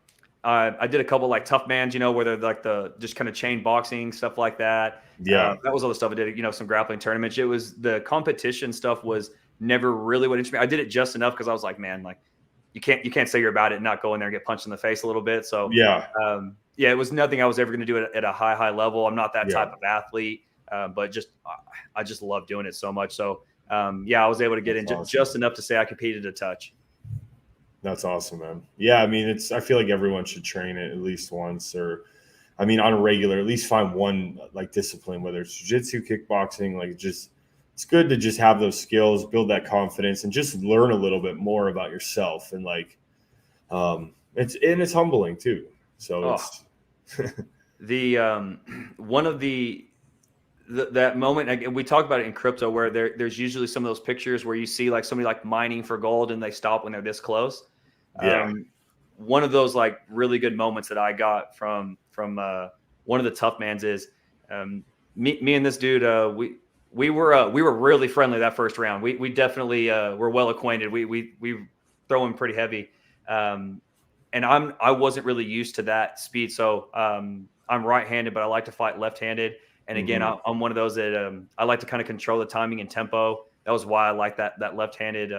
I did a couple like tough mans, where they're like the just kind of chain boxing, stuff like that. Yeah. That was all the stuff I did, some grappling tournaments. It was the competition stuff was never really what interested me. I did it just enough because I was like, man, like you can't say you're about it and not go in there and get punched in the face a little bit. So it was nothing I was ever going to do at a high level. I'm not that type of athlete, but I just love doing it so much. So I was able to get in just enough to say I competed a touch. That's awesome, man. Yeah, I mean, I feel like everyone should train it at least once, or, I mean, on a regular, at least find one like discipline, whether it's jiu-jitsu, kickboxing, like it's good to just have those skills, build that confidence, and just learn a little bit more about yourself. And like, it's humbling too. So it's one of that moment we talked about it in crypto, where there's usually some of those pictures where you see like somebody like mining for gold and they stop when they're this close. One of those like really good moments that I got from one of the tough mans is me and this dude. We were really friendly that first round. We definitely were well acquainted. We throw him pretty heavy, and I wasn't really used to that speed. So I'm right-handed, but I like to fight left-handed. And again, I'm one of those that I like to kind of control the timing and tempo. That was why I like that left-handed,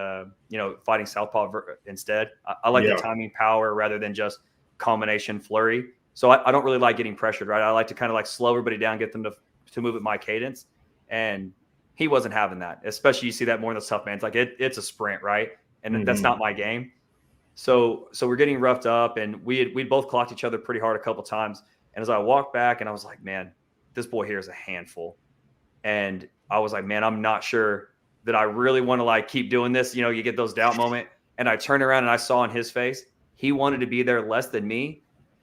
fighting southpaw instead. I like the timing power rather than just combination flurry. So I don't really like getting pressured, right? I like to kind of like slow everybody down, get them to move at my cadence. And he wasn't having that. Especially you see that more in the tough man. It's like it's a sprint, right? And that's not my game. So we're getting roughed up, and we both clocked each other pretty hard a couple times. And as I walked back, and I was like, man, this boy here is a handful. And I was like, man, I'm not sure that I really want to like keep doing this. You know, you get those doubt moment. And I turned around and I saw on his face, he wanted to be there less than me.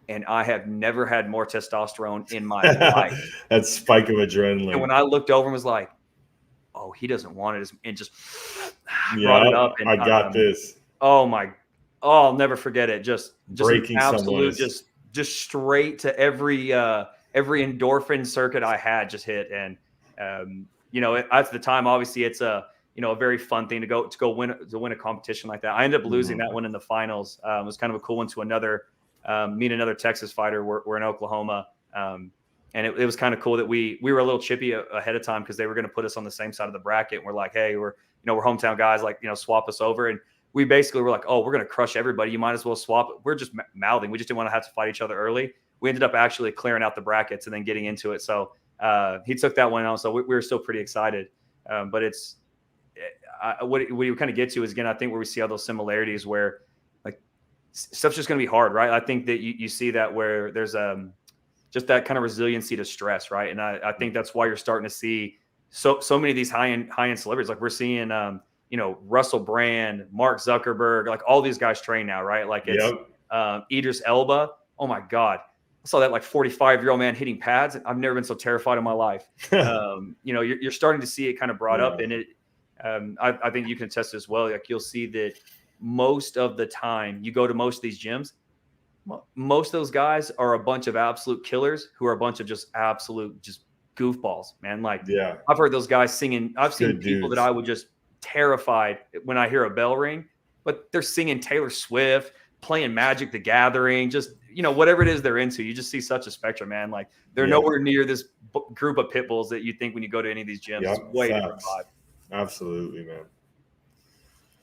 And I have never had more testosterone in my life. That spike of And adrenaline. when I looked over and was like, oh, he doesn't want it, and just brought it Yeah, up. And I got this. oh, I'll never forget it. Just Breaking an absolute, someone just straight to every endorphin circuit I had just hit. And you know, at the time, obviously, it's a very fun thing to win a competition like that. I ended up losing that one in the finals. It was kind of a cool one to meet another Texas fighter. We're in Oklahoma. And it was kind of cool that we were a little chippy ahead of time because they were going to put us on the same side of the bracket. And we're like, hey, we're hometown guys, like, swap us over. And we basically were like, oh, we're going to crush everybody. You might as well swap. We're just mouthing. We just didn't want to have to fight each other early. We ended up actually clearing out the brackets and then getting into it. So he took that one out. So we were still pretty excited. But what you kind of get to is, again, I think where we see all those similarities where like stuff's just going to be hard, right? I think that you see that where there's just that kind of resiliency to stress, right? And I think that's why you're starting to see so many of these high-end celebrities. Like we're seeing, Russell Brand, Mark Zuckerberg, like all these guys train now, right? Like it's Idris Elba. Oh my God. I saw that like 45-year-old man hitting pads. I've never been so terrified in my life. You're starting to see it kind of brought up, and it. I think you can attest as well. Like you'll see that most of the time you go to most of these gyms, most of those guys are a bunch of absolute killers who are a bunch of just absolute goofballs, man. Like I've heard those guys singing. I've seen people that I would just terrified when I hear a bell ring, but they're singing Taylor Swift, playing Magic the Gathering, just whatever it is they're into. You just see such a spectrum, man. Like they're nowhere near this group of pit bulls that you think when you go to any of these gyms. It's way different vibe. Absolutely, man.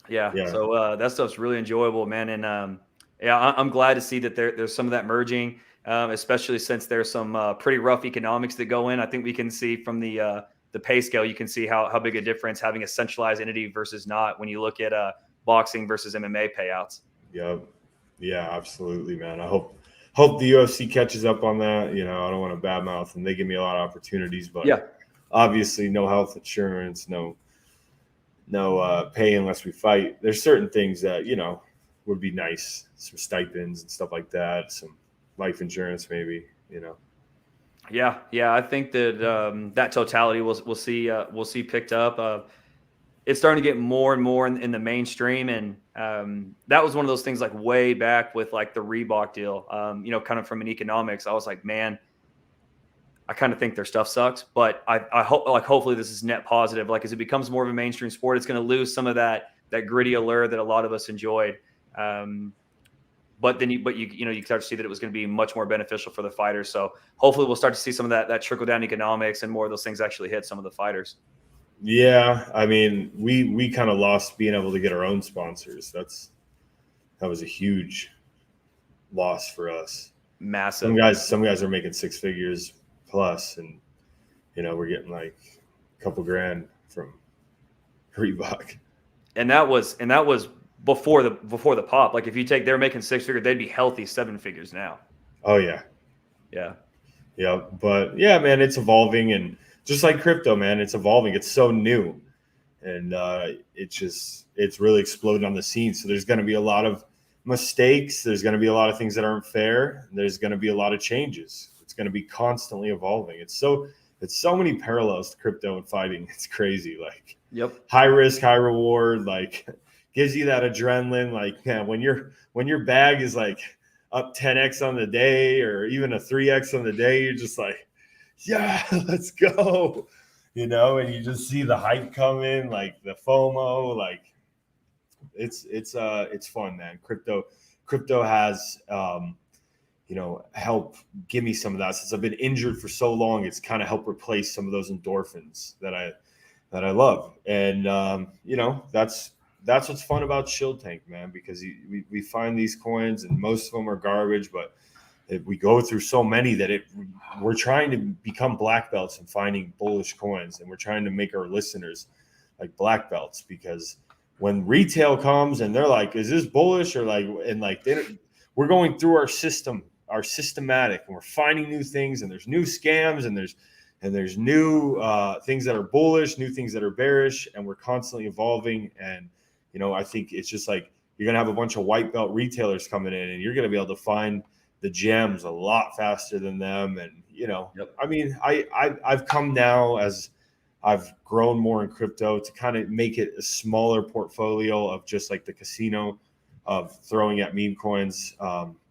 Yeah. So that stuff's really enjoyable, man. And I'm glad to see that there's some of that merging, especially since there's some pretty rough economics that go in. I think we can see from the pay scale, you can see how big a difference having a centralized entity versus not when you look at boxing versus MMA payouts. Yep. Yeah, absolutely, man. I hope the UFC catches up on that. I don't want to badmouth them. They give me a lot of opportunities, but obviously no health insurance, no pay unless we fight. There's certain things that, would be nice. Some stipends and stuff like that. Some life insurance, maybe, Yeah. I think that that totality we'll see picked up. It's starting to get more and more in the mainstream, and that was one of those things like way back with like the Reebok deal. Kind of from an economics, I was like, man, I kind of think their stuff sucks, but I hope hopefully this is net positive. Like as it becomes more of a mainstream sport, it's going to lose some of that gritty allure that a lot of us enjoyed. But then you start to see that it was going to be much more beneficial for the fighters. So hopefully we'll start to see some of that trickle down economics and more of those things actually hit some of the fighters. Yeah, I mean, we kind of lost being able to get our own sponsors. That was a huge loss for us. Massive. Some guys are making six figures plus, and we're getting like a couple grand from Reebok. And that was before the pop. Like if you take they're making six figures, they'd be healthy seven figures now. Oh yeah. Yeah, but yeah, man, it's evolving, and just like crypto, man, it's evolving. It's so new, and it's really exploded on the scene. So there's going to be a lot of mistakes. There's going to be a lot of things that aren't fair. There's going to be a lot of changes. It's going to be constantly evolving. It's so many parallels to crypto and fighting. It's crazy. Like high risk, high reward. Like gives you that adrenaline. Like when your bag is like up 10x on the day or even a 3x on the day, you're just like, yeah, let's go, and you just see the hype coming, like the FOMO, like it's fun, man. Crypto has, help give me some of that. Since I've been injured for so long, it's kind of helped replace some of those endorphins that I love. And, that's what's fun about Shield Tank, man, because we find these coins and most of them are garbage, but we go through so many that we're trying to become black belts and finding bullish coins, and we're trying to make our listeners like black belts, because when retail comes and they're like, is this bullish or like, and like we're going through our systematic, and we're finding new things, and there's new scams, and there's and there's new things that are bullish, new things that are bearish, and we're constantly evolving. And I think it's just like you're gonna have a bunch of white belt retailers coming in, and you're gonna be able to find the gems a lot faster than them. And Yep. I mean, I've come now as I've grown more in crypto to kind of make it a smaller portfolio of just like the casino of throwing at meme coins.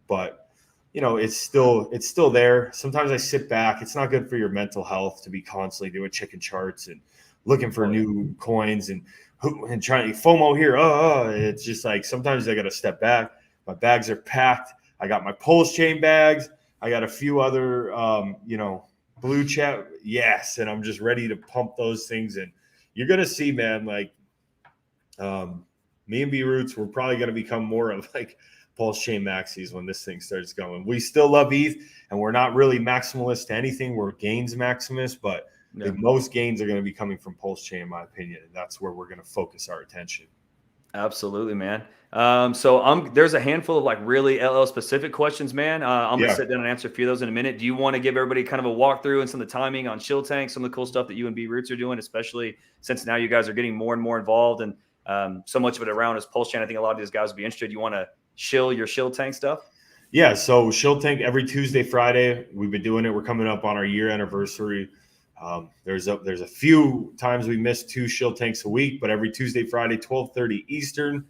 But it's still there. Sometimes I sit back. It's not good for your mental health to be constantly doing chicken charts and looking for new coins and trying to FOMO here. It's just like sometimes I got to step back. My bags are packed. I got my PulseChain bags. I got a few other, blue chat. Yes. And I'm just ready to pump those things. And you're going to see, man, like me and B-Roots, we're probably going to become more of like PulseChain maxis when this thing starts going. We still love ETH, and we're not really maximalist to anything. We're gains maximus, but the most gains are going to be coming from PulseChain, in my opinion, and that's where we're going to focus our attention. Absolutely, man. So there's a handful of like really LL specific questions, man. I'm gonna sit down and answer a few of those in a minute. Do you want to give everybody kind of a walkthrough and some of the timing on Shield Tank, some of the cool stuff that you and B-Roots are doing, especially since now you guys are getting more and more involved and so much of it around is PulseChain. I think a lot of these guys would be interested. You want to shill your Shield Tank stuff? Yeah, so Shield Tank every Tuesday, Friday. We've been doing it. We're coming up on our year anniversary. There's a few times we miss 2 Shield Tanks a week, but every Tuesday, Friday, 12:30 Eastern.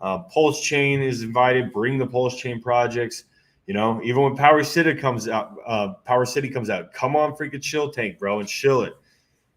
PulseChain is invited. Bring the PulseChain projects. Even when Power City comes out, come on, freaking Shield Tank, bro, and shill it,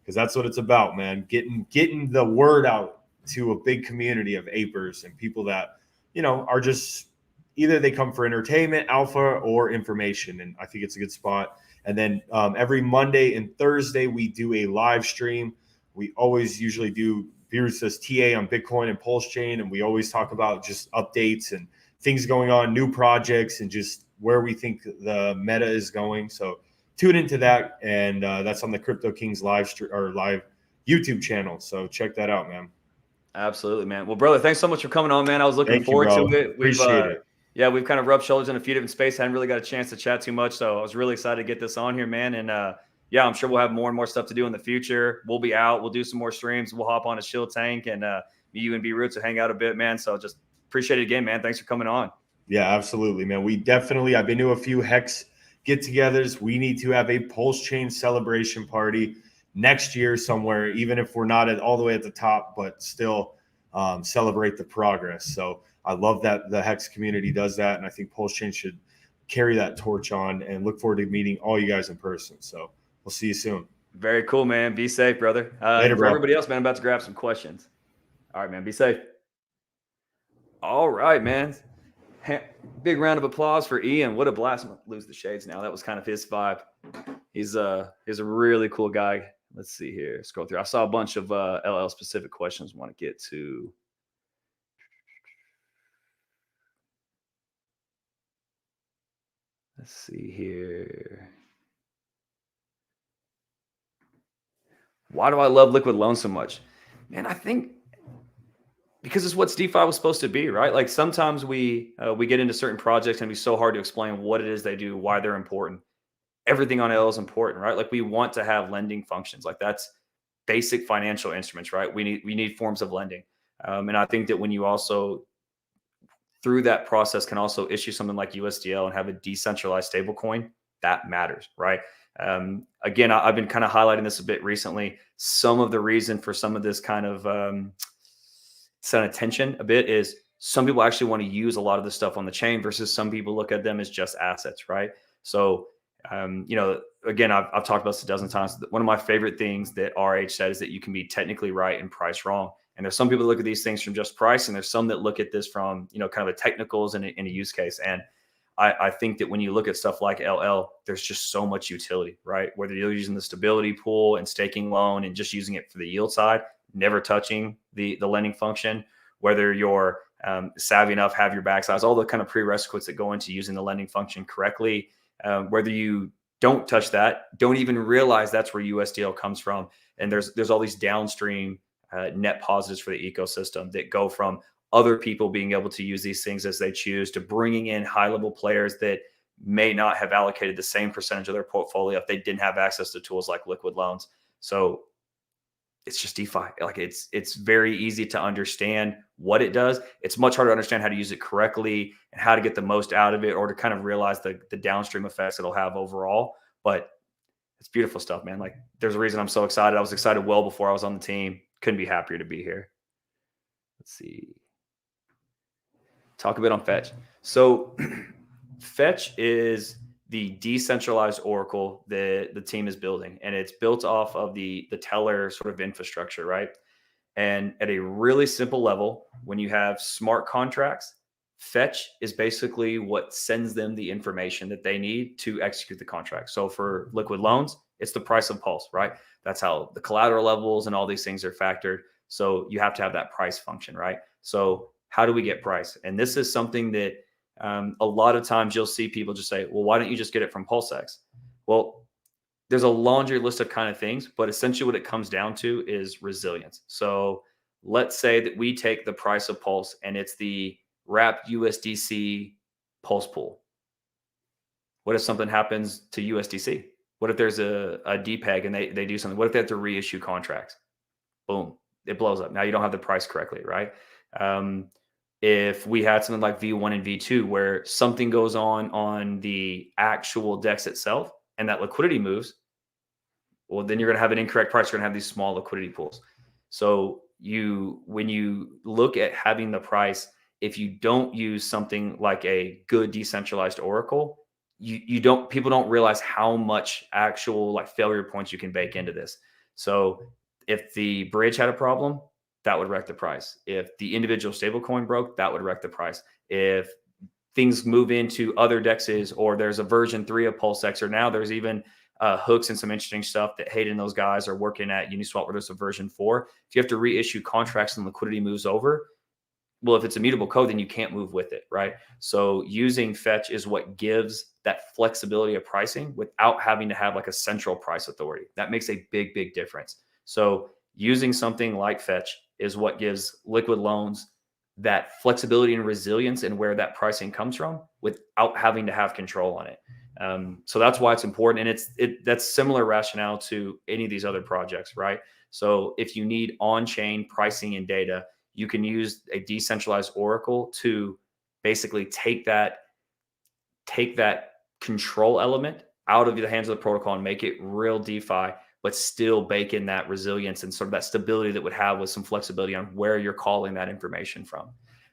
because that's what it's about, man. Getting the word out to a big community of apers and people that are just either they come for entertainment, alpha, or information. And I think it's a good spot. And then every Monday and Thursday, we do a live stream. We always usually do B-Roots TA on Bitcoin and PulseChain. And we always talk about just updates and things going on, new projects, and just where we think the meta is going. So tune into that. And that's on the Crypto Kings live YouTube channel. So check that out, man. Absolutely, man. Well, brother, thanks so much for coming on, man. I was looking forward to it. Appreciate it. Yeah, we've kind of rubbed shoulders in a few different spaces. I hadn't really got a chance to chat too much, so I was really excited to get this on here, man. And yeah, I'm sure we'll have more and more stuff to do in the future. We'll be out. We'll do some more streams. We'll hop on a Shield Tank, and you and B-Roots will hang out a bit, man. So just appreciate it again, man. Thanks for coming on. Yeah, absolutely, man. I've been to a few Hex get-togethers. We need to have a PulseChain celebration party next year somewhere, even if we're not all the way at the top, but still celebrate the progress. So I love that the Hex community does that, and I think PulseChain should carry that torch on, and look forward to meeting all you guys in person. So we'll see you soon. Very cool, man. Be safe, brother. Later, for bro. everybody else, man, I'm about to grab some questions. All right, man. Be safe. All right, man. Big round of applause for Ian. What a blast. I'm going to lose the shades now. That was kind of his vibe. He's a really cool guy. Let's see here. Scroll through. I saw a bunch of LL specific questions I want to get to. Let's see here. Why do I love liquid loans so much? Man, I think because it's what DeFi was supposed to be, right? Like sometimes we get into certain projects and it'd be so hard to explain what it is they do, why they're important. Everything on L is important, right? Like we want to have lending functions. Like that's basic financial instruments, right? We need forms of lending. And I think that when you also through that process can also issue something like USDL and have a decentralized stablecoin, that matters, right? Again, I've been kind of highlighting this a bit recently. Some of the reason for some of this kind of set attention a bit is some people actually want to use a lot of the stuff on the chain versus some people look at them as just assets, right? So, again, I've talked about this a dozen times. One of my favorite things that RH said is that you can be technically right and price wrong. And there's some people that look at these things from just price, and there's some that look at this from, kind of a technicals and in a use case. And I think that when you look at stuff like LL, there's just so much utility, right? Whether you're using the stability pool and staking loan and just using it for the yield side, never touching the lending function, whether you're savvy enough, have your back size, all the kind of prerequisites that go into using the lending function correctly, whether you don't touch that, don't even realize that's where USDL comes from. And there's all these downstream net positives for the ecosystem that go from other people being able to use these things as they choose to bringing in high level players that may not have allocated the same percentage of their portfolio if they didn't have access to tools like liquid loans. So it's just DeFi. Like it's very easy to understand what it does. It's much harder to understand how to use it correctly and how to get the most out of it, or to kind of realize the downstream effects it'll have overall. But it's beautiful stuff, man. Like there's a reason I'm so excited. I was excited well before I was on the team. Couldn't be happier to be here. Let's see. Talk a bit on Fetch. So Fetch is the decentralized oracle that the team is building, and it's built off of the Teller sort of infrastructure, right? And at a really simple level, when you have smart contracts, Fetch is basically what sends them the information that they need to execute the contract. So for liquid loans, it's the price of Pulse, right? That's how the collateral levels and all these things are factored. So you have to have that price function, right? So how do we get price? And this is something that a lot of times you'll see people just say, well, why don't you just get it from PulseX? Well, there's a laundry list of kind of things, but essentially what it comes down to is resilience. So let's say that we take the price of Pulse and it's the wrapped USDC Pulse pool. What if something happens to USDC? What if there's a DPEG and they do something? What if they have to reissue contracts? Boom, it blows up. Now you don't have the price correctly, right? If we had something like V1 and V2 where something goes on the actual DEX itself and that liquidity moves, well, then you're going to have an incorrect price. You're going to have these small liquidity pools. So when you look at having the price, if you don't use something like a good decentralized oracle, people don't realize how much actual like failure points you can bake into this. So if the bridge had a problem, that would wreck the price. If the individual stablecoin broke, that would wreck the price. If things move into other DEXs, or there's a version 3 of PulseX, or now there's even hooks and some interesting stuff that Hayden and those guys are working at Uniswap, where there's a version 4. If you have to reissue contracts and liquidity moves over, well, if it's immutable code, then you can't move with it, right? So using Fetch is what gives that flexibility of pricing without having to have like a central price authority. That makes a big, big difference. So using something like Fetch is what gives liquid loans that flexibility and resilience and where that pricing comes from without having to have control on it. So that's why it's important. And that's similar rationale to any of these other projects, right? So if you need on-chain pricing and data, you can use a decentralized oracle to basically take that control element out of the hands of the protocol and make it real DeFi, but still bake in that resilience and sort of that stability that would have with some flexibility on where you're calling that information from.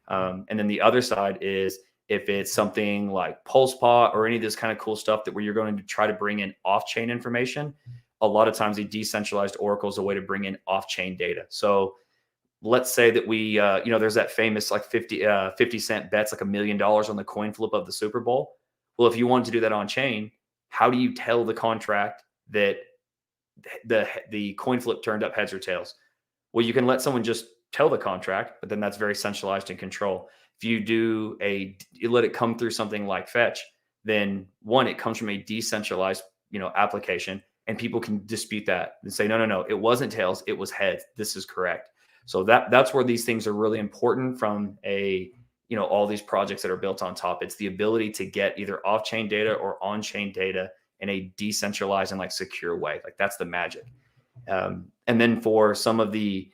And then the other side is if it's something like PulsePot or any of this kind of cool stuff that where you're going to try to bring in off-chain information, a lot of times a decentralized oracle is a way to bring in off-chain data. So let's say that we, there's that famous like 50 cent bets, like $1 million on the coin flip of the Super Bowl. Well, if you wanted to do that on chain, how do you tell the contract that the coin flip turned up heads or tails? Well, you can let someone just tell the contract, but then that's very centralized in control. If you let it come through something like Fetch, then one, it comes from a decentralized, application, and people can dispute that and say, no, it wasn't tails, it was heads. This is correct. So that's where these things are really important from all these projects that are built on top. It's the ability to get either off-chain data or on-chain data in a decentralized and like secure way. Like that's the magic. And then for some of the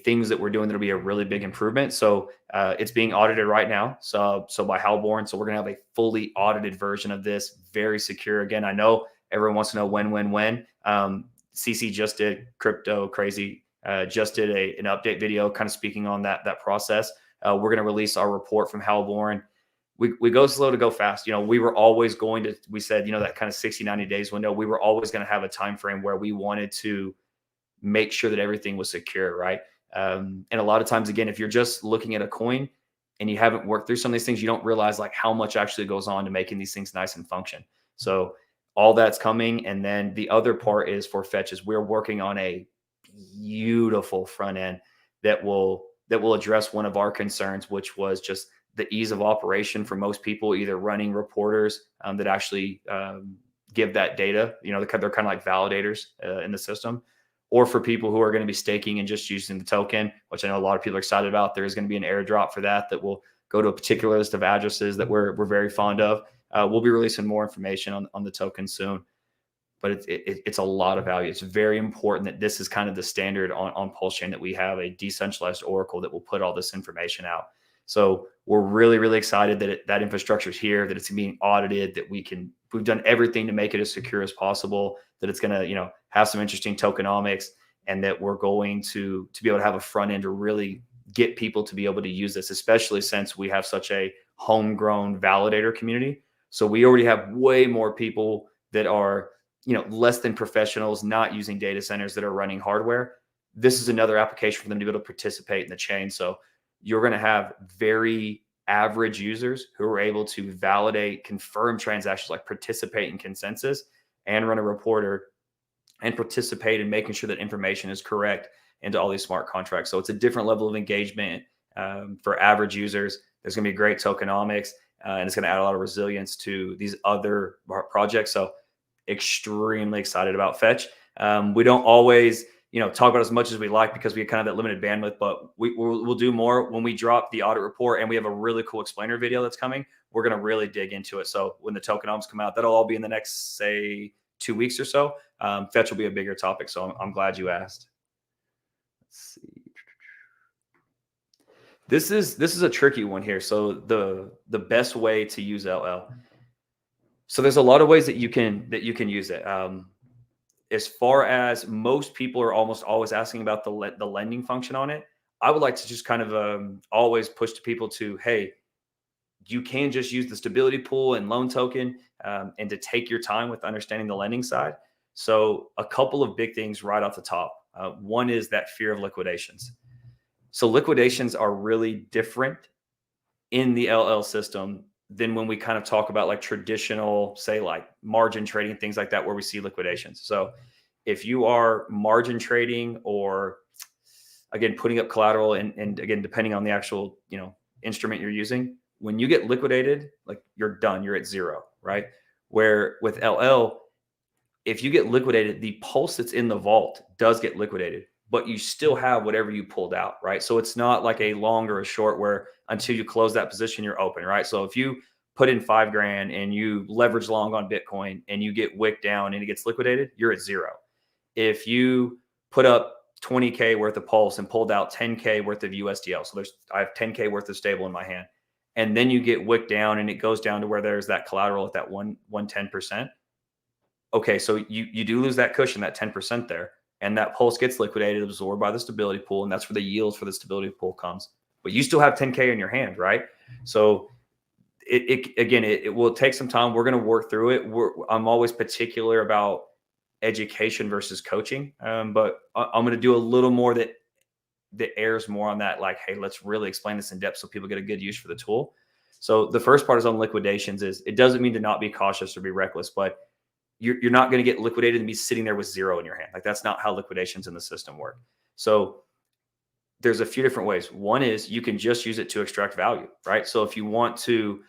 things that we're doing, there'll be a really big improvement. So it's being audited right now. So by Halborn. So we're going to have a fully audited version of this, very secure. Again, I know everyone wants to know when. CC just did Crypto Crazy. Just did an update video kind of speaking on that process. We're going to release our report from Halborn. We go slow to go fast. We were always we said, that kind of 60, 90 days window, we were always going to have a time frame where we wanted to make sure that everything was secure, right? And a lot of times, again, if you're just looking at a coin and you haven't worked through some of these things, you don't realize like how much actually goes on to making these things nice and function. So all that's coming. And then the other part is for Fetch is we're working on a beautiful front end that will address one of our concerns, which was just the ease of operation for most people, either running reporters that actually give that data, they're kind of like validators in the system, or for people who are going to be staking and just using the token, which I know a lot of people are excited about. There is going to be an airdrop for that will go to a particular list of addresses that we're very fond of. We'll be releasing more information on the token soon, but it's a lot of value. It's very important that this is kind of the standard on PulseChain, that we have a decentralized oracle that will put all this information out. So we're really, really excited that that infrastructure is here, that it's being audited, that we've done everything to make it as secure as possible, that it's going to, have some interesting tokenomics, and that we're going to be able to have a front end to really get people to be able to use this, especially since we have such a homegrown validator community. So we already have way more people that are, less than professionals, not using data centers, that are running hardware. This is another application for them to be able to participate in the chain. So you're going to have very average users who are able to validate, confirm transactions, like participate in consensus and run a reporter and participate in making sure that information is correct into all these smart contracts. So it's a different level of engagement for average users. There's going to be great tokenomics, and it's going to add a lot of resilience to these other projects. So extremely excited about Fetch. We don't always, talk about as much as we like, because we kind of that limited bandwidth, but we'll do more when we drop the audit report, and we have a really cool explainer video that's coming. We're going to really dig into it. So when the tokenomics come out, that'll all be in the next, say, 2 weeks or so. Fetch will be a bigger topic. So I'm glad you asked. Let's see. This is a tricky one here. So the best way to use LL. So there's a lot of ways that you can use it. As far as most people are almost always asking about the lending function on it, I would like to just kind of always push to people to, hey, you can just use the stability pool and loan token, and to take your time with understanding the lending side. So a couple of big things right off the top. One is that fear of liquidations. So liquidations are really different in the LL system than when we kind of talk about like traditional, say, like margin trading, things like that, where we see liquidations. So if you are margin trading, or again, putting up collateral, and again, depending on the actual, instrument you're using, when you get liquidated, like, you're done, you're at zero, right? Where with LL, if you get liquidated, the pulse that's in the vault does get liquidated, but you still have whatever you pulled out, right? So it's not like a long or a short where until you close that position, you're open, right? So if you put in $5,000 and you leverage long on Bitcoin and you get wicked down and it gets liquidated, you're at zero. If you put up 20K worth of pulse and pulled out 10K worth of USDL, so I have 10K worth of stable in my hand, and then you get wicked down and it goes down to where there's that collateral at that 110%. Okay, so you do lose that cushion, that 10% there, and that pulse gets liquidated, absorbed by the stability pool, and that's where the yields for the stability pool comes. But you still have 10K in your hand, right? So it will take some time. We're going to work through it. I'm always particular about education versus coaching, but I'm going to do a little more that airs more on that, like, hey, let's really explain this in depth so people get a good use for the tool. So the first part is on liquidations. Is it doesn't mean to not be cautious or be reckless, but you're not going to get liquidated and be sitting there with zero in your hand. Like, that's not how liquidations in the system work. So there's a few different ways. One is you can just use it to extract value, right? So if you want to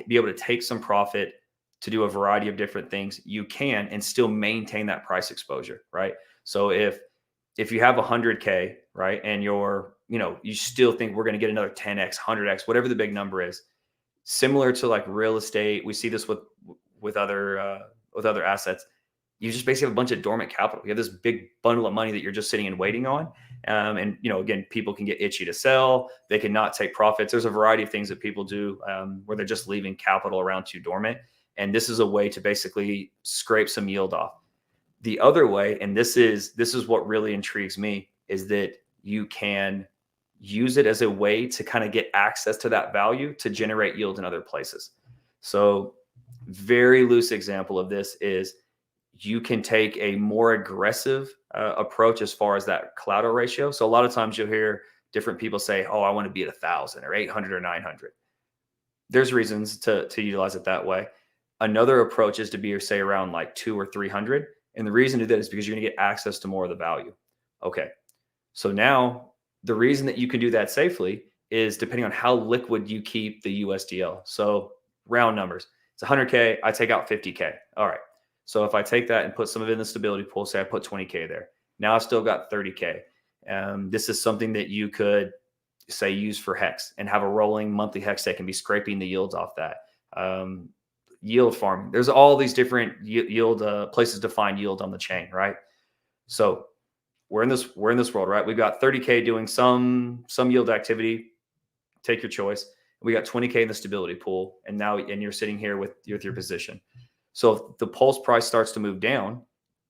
be able to take some profit to do a variety of different things, you can, and still maintain that price exposure, right? So if you have 100K, right, and you still think we're going to get another 10X, 100X, whatever the big number is, similar to like real estate, we see this with other assets. You just basically have a bunch of dormant capital. You have this big bundle of money that you're just sitting and waiting on. And again, people can get itchy to sell. They can not take profits. There's a variety of things that people do where they're just leaving capital around too dormant. And this is a way to basically scrape some yield off. The other way, and this is what really intrigues me, is that you can use it as a way to kind of get access to that value to generate yield in other places. So very loose example of this is you can take a more aggressive approach as far as that collateral ratio. So a lot of times you'll hear different people say, oh, I want to be at 1,000 or 800 or 900. There's reasons to utilize it that way. Another approach is to be, say, around like 200 or 300. And the reason to do that is because you're going to get access to more of the value. Okay. So now the reason that you can do that safely is depending on how liquid you keep the USDL. So round numbers, it's 100K. I take out 50K. All right. So if I take that and put some of it in the stability pool, say I put 20K there, now I've still got 30K. This is something that you could, say, use for Hex and have a rolling monthly Hex that can be scraping the yields off that. yield farming. There's all these different yield places to find yield on the chain, right? So we're in this world, right? We've got 30K doing some yield activity. Take your choice. We got 20K in the stability pool, and you're sitting here with your position. So if the pulse price starts to move down,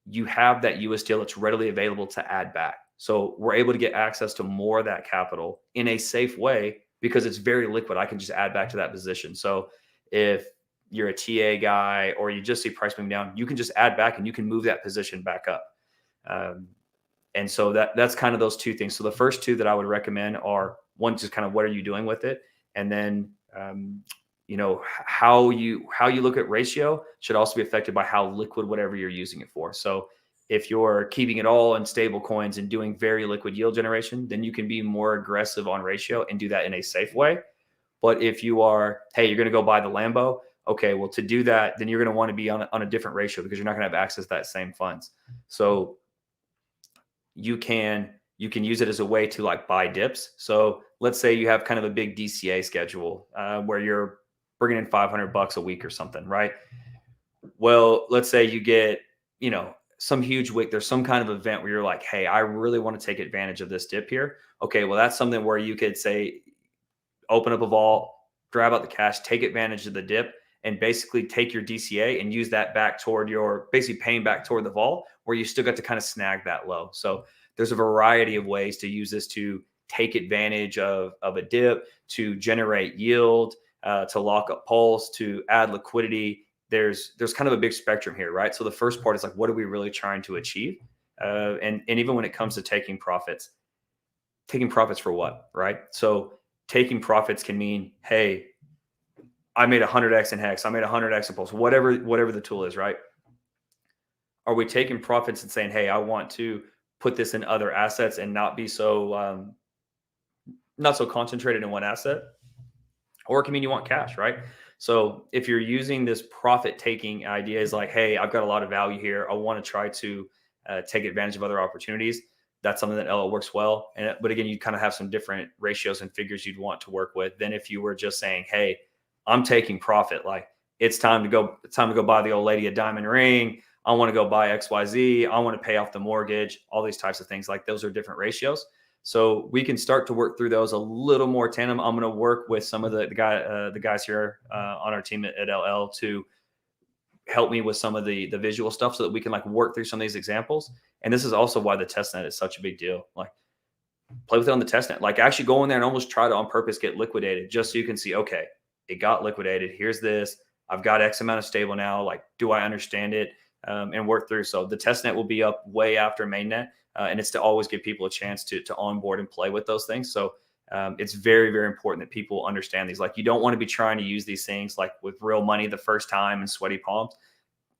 you have that USDL that's readily available to add back. So we're able to get access to more of that capital in a safe way because it's very liquid. I can just add back to that position. So if you're a TA guy or you just see price moving down, you can just add back and you can move that position back up. And so that's kind of those two things. So the first two that I would recommend are, one, just kind of what are you doing with it? And then, how you look at ratio should also be affected by how liquid whatever you're using it for. So if you're keeping it all in stable coins and doing very liquid yield generation, then you can be more aggressive on ratio and do that in a safe way. But if you are, hey, you're going to go buy the Lambo, okay, well, to do that, then you're going to want to be on a different ratio because you're not going to have access to that same funds. So you can use it as a way to like buy dips. So let's say you have kind of a big DCA schedule where you're bringing in $500 a week or something, right? Well, let's say you get, some huge week. There's some kind of event where you're like, hey, I really want to take advantage of this dip here. Okay, well, that's something where you could say, open up a vault, grab out the cash, take advantage of the dip, and basically take your DCA and use that back toward basically paying back toward the vault where you still got to kind of snag that low. So there's a variety of ways to use this to take advantage of a dip, to generate yield, to lock up pulse, to add liquidity. There's kind of a big spectrum here, right? So the first part is like, what are we really trying to achieve? And even when it comes to taking profits for what, right? So taking profits can mean, hey, I made 100x in Hex, I made 100x in Pulse, whatever the tool is, right? Are we taking profits and saying, hey, I want to put this in other assets and not be so not so concentrated in one asset? Or it can mean you want cash, right? So if you're using this profit taking idea is like, hey, I've got a lot of value here, I want to try to take advantage of other opportunities. That's something that LL works well. But again, you kind of have some different ratios and figures you'd want to work with than if you were just saying, hey, I'm taking profit. Like it's time to go buy the old lady a diamond ring. I want to go buy XYZ. I want to pay off the mortgage, all these types of things. Like those are different ratios. So we can start to work through those a little more tandem. I'm going to work with some of the guys here on our team at LL to help me with some of the visual stuff so that we can like work through some of these examples. And this is also why the testnet is such a big deal. Like play with it on the testnet, like actually go in there and almost try to on purpose get liquidated just so you can see, okay, it got liquidated. Here's this. I've got X amount of stable now. Like, do I understand it? And work through. So the testnet will be up way after mainnet. And it's to always give people a chance to onboard and play with those things. So it's very, very important that people understand these. Like you don't want to be trying to use these things like with real money the first time and sweaty palms.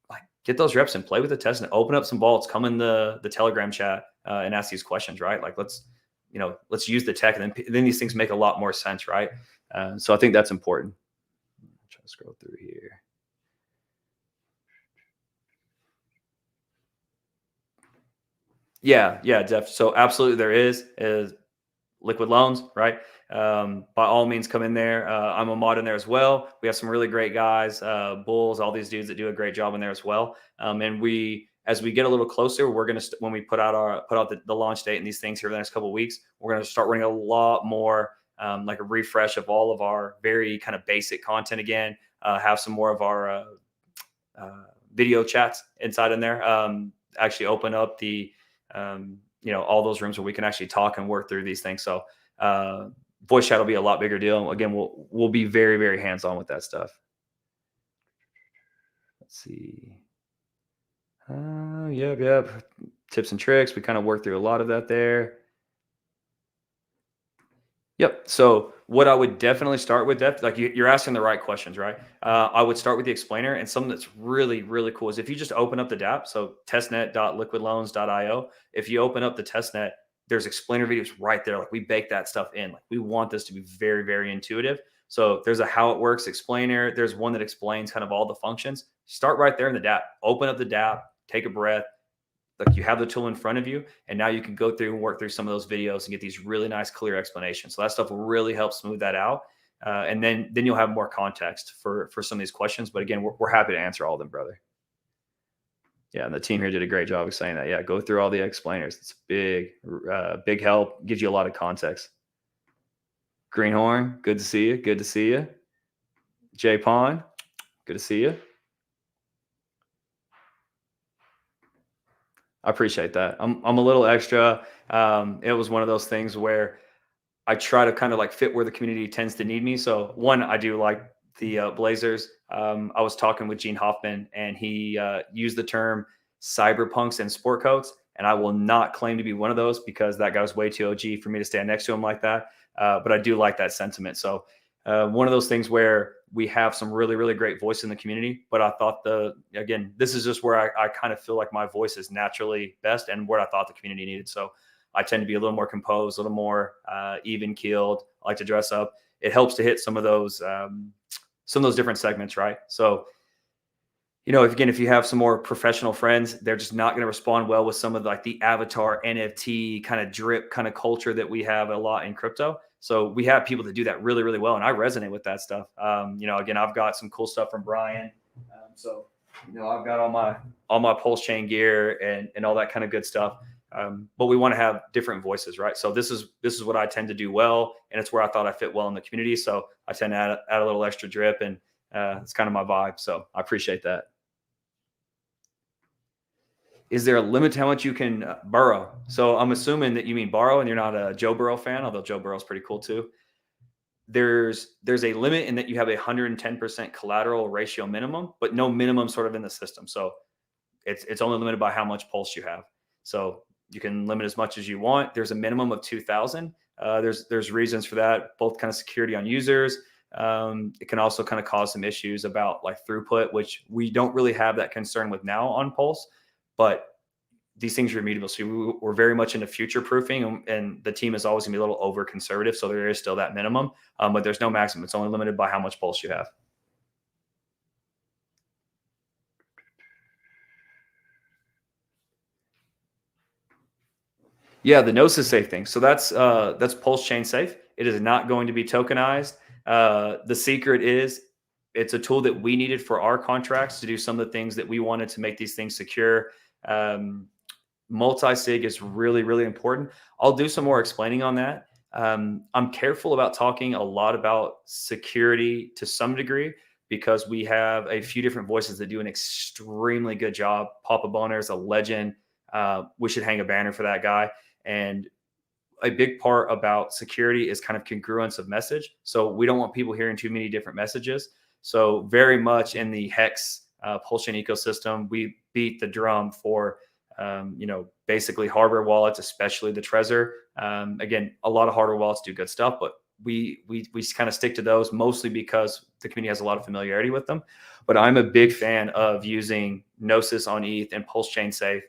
Like get those reps and play with the testnet. Open up some vaults. Come in the Telegram chat and ask these questions, right? Like let's use the tech, and then these things make a lot more sense, right? So I think that's important. I'm trying to scroll through here. Yeah, Jeff. So absolutely there is liquid loans, right? By all means, come in there. I'm a mod in there as well. We have some really great guys, Bulls, all these dudes that do a great job in there as well. And as we get a little closer, we're going to, when we put out the launch date and these things here in the next couple of weeks, we're going to start running a lot more like a refresh of all of our very kind of basic content again, have some more of our video chats inside in there, actually open up the, all those rooms where we can actually talk and work through these things. So voice chat will be a lot bigger deal. Again, we'll be very, very hands-on with that stuff. Let's see. Yep. Tips and tricks. We kind of work through a lot of that there. Yep. So what I would definitely start with, like you're asking the right questions, right? I would start with the explainer, and something that's really, really cool is if you just open up the DApp, so testnet.liquidloans.io. If you open up the testnet, there's explainer videos right there. Like we bake that stuff in. Like we want this to be very, very intuitive. So there's a how it works explainer. There's one that explains kind of all the functions. Start right there in the DApp. Open up the DApp, take a breath. Like you have the tool in front of you, and now you can go through and work through some of those videos and get these really nice, clear explanations. So that stuff will really help smooth that out. And then you'll have more context for some of these questions. But again, we're happy to answer all of them, brother. Yeah, and the team here did a great job of saying that. Yeah, go through all the explainers. It's big help. Gives you a lot of context. Greenhorn, good to see you. Good to see you. Jay Pond, good to see you. I appreciate that. I'm a little extra. It was one of those things where I try to kind of like fit where the community tends to need me. So one, I do like the Blazers. I was talking with Gene Hoffman, and he used the term cyberpunks and sport coats. And I will not claim to be one of those because that guy was way too OG for me to stand next to him like that. But I do like that sentiment. So one of those things where we have some really, really great voice in the community. But I thought again, this is just where I kind of feel like my voice is naturally best and where I thought the community needed. So I tend to be a little more composed, a little more even keeled. I like to dress up. It helps to hit some of those different segments, right? So, if you have some more professional friends, they're just not going to respond well with some of like the avatar NFT kind of drip kind of culture that we have a lot in crypto. So we have people that do that really, really well, and I resonate with that stuff. Again, I've got some cool stuff from Brian. I've got all my PulseChain gear and all that kind of good stuff. But we want to have different voices, right? So this is what I tend to do well, and it's where I thought I fit well in the community. So I tend to add a little extra drip, and it's kind of my vibe. So I appreciate that. Is there a limit to how much you can borrow? So I'm assuming that you mean borrow, and you're not a Joe Burrow fan, although Joe Burrow's pretty cool too. There's a limit in that you have 110% collateral ratio minimum, but no minimum sort of in the system. So it's only limited by how much pulse you have. So you can limit as much as you want. There's a minimum of 2,000. There's reasons for that, both kind of security on users. It can also kind of cause some issues about like throughput, which we don't really have that concern with now on Pulse, but these things are immutable. So we're very much into future proofing, and the team is always gonna be a little over conservative. So there is still that minimum, but there's no maximum. It's only limited by how much Pulse you have. Yeah, the Gnosis Safe thing. So that's PulseChain Safe. It is not going to be tokenized. The secret is it's a tool that we needed for our contracts to do some of the things that we wanted to make these things secure. Multi-sig is really, really important. I'll do some more explaining on that. I'm careful about talking a lot about security to some degree because we have a few different voices that do an extremely good job. Papa Boner is a legend. We should hang a banner for that guy. And a big part about security is kind of congruence of message. So we don't want people hearing too many different messages. So very much in the Hex PulseChain ecosystem, we beat the drum for, basically hardware wallets, especially the Trezor. Again, a lot of hardware wallets do good stuff, but we kind of stick to those mostly because the community has a lot of familiarity with them. But I'm a big fan of using Gnosis on ETH and PulseChain Safe.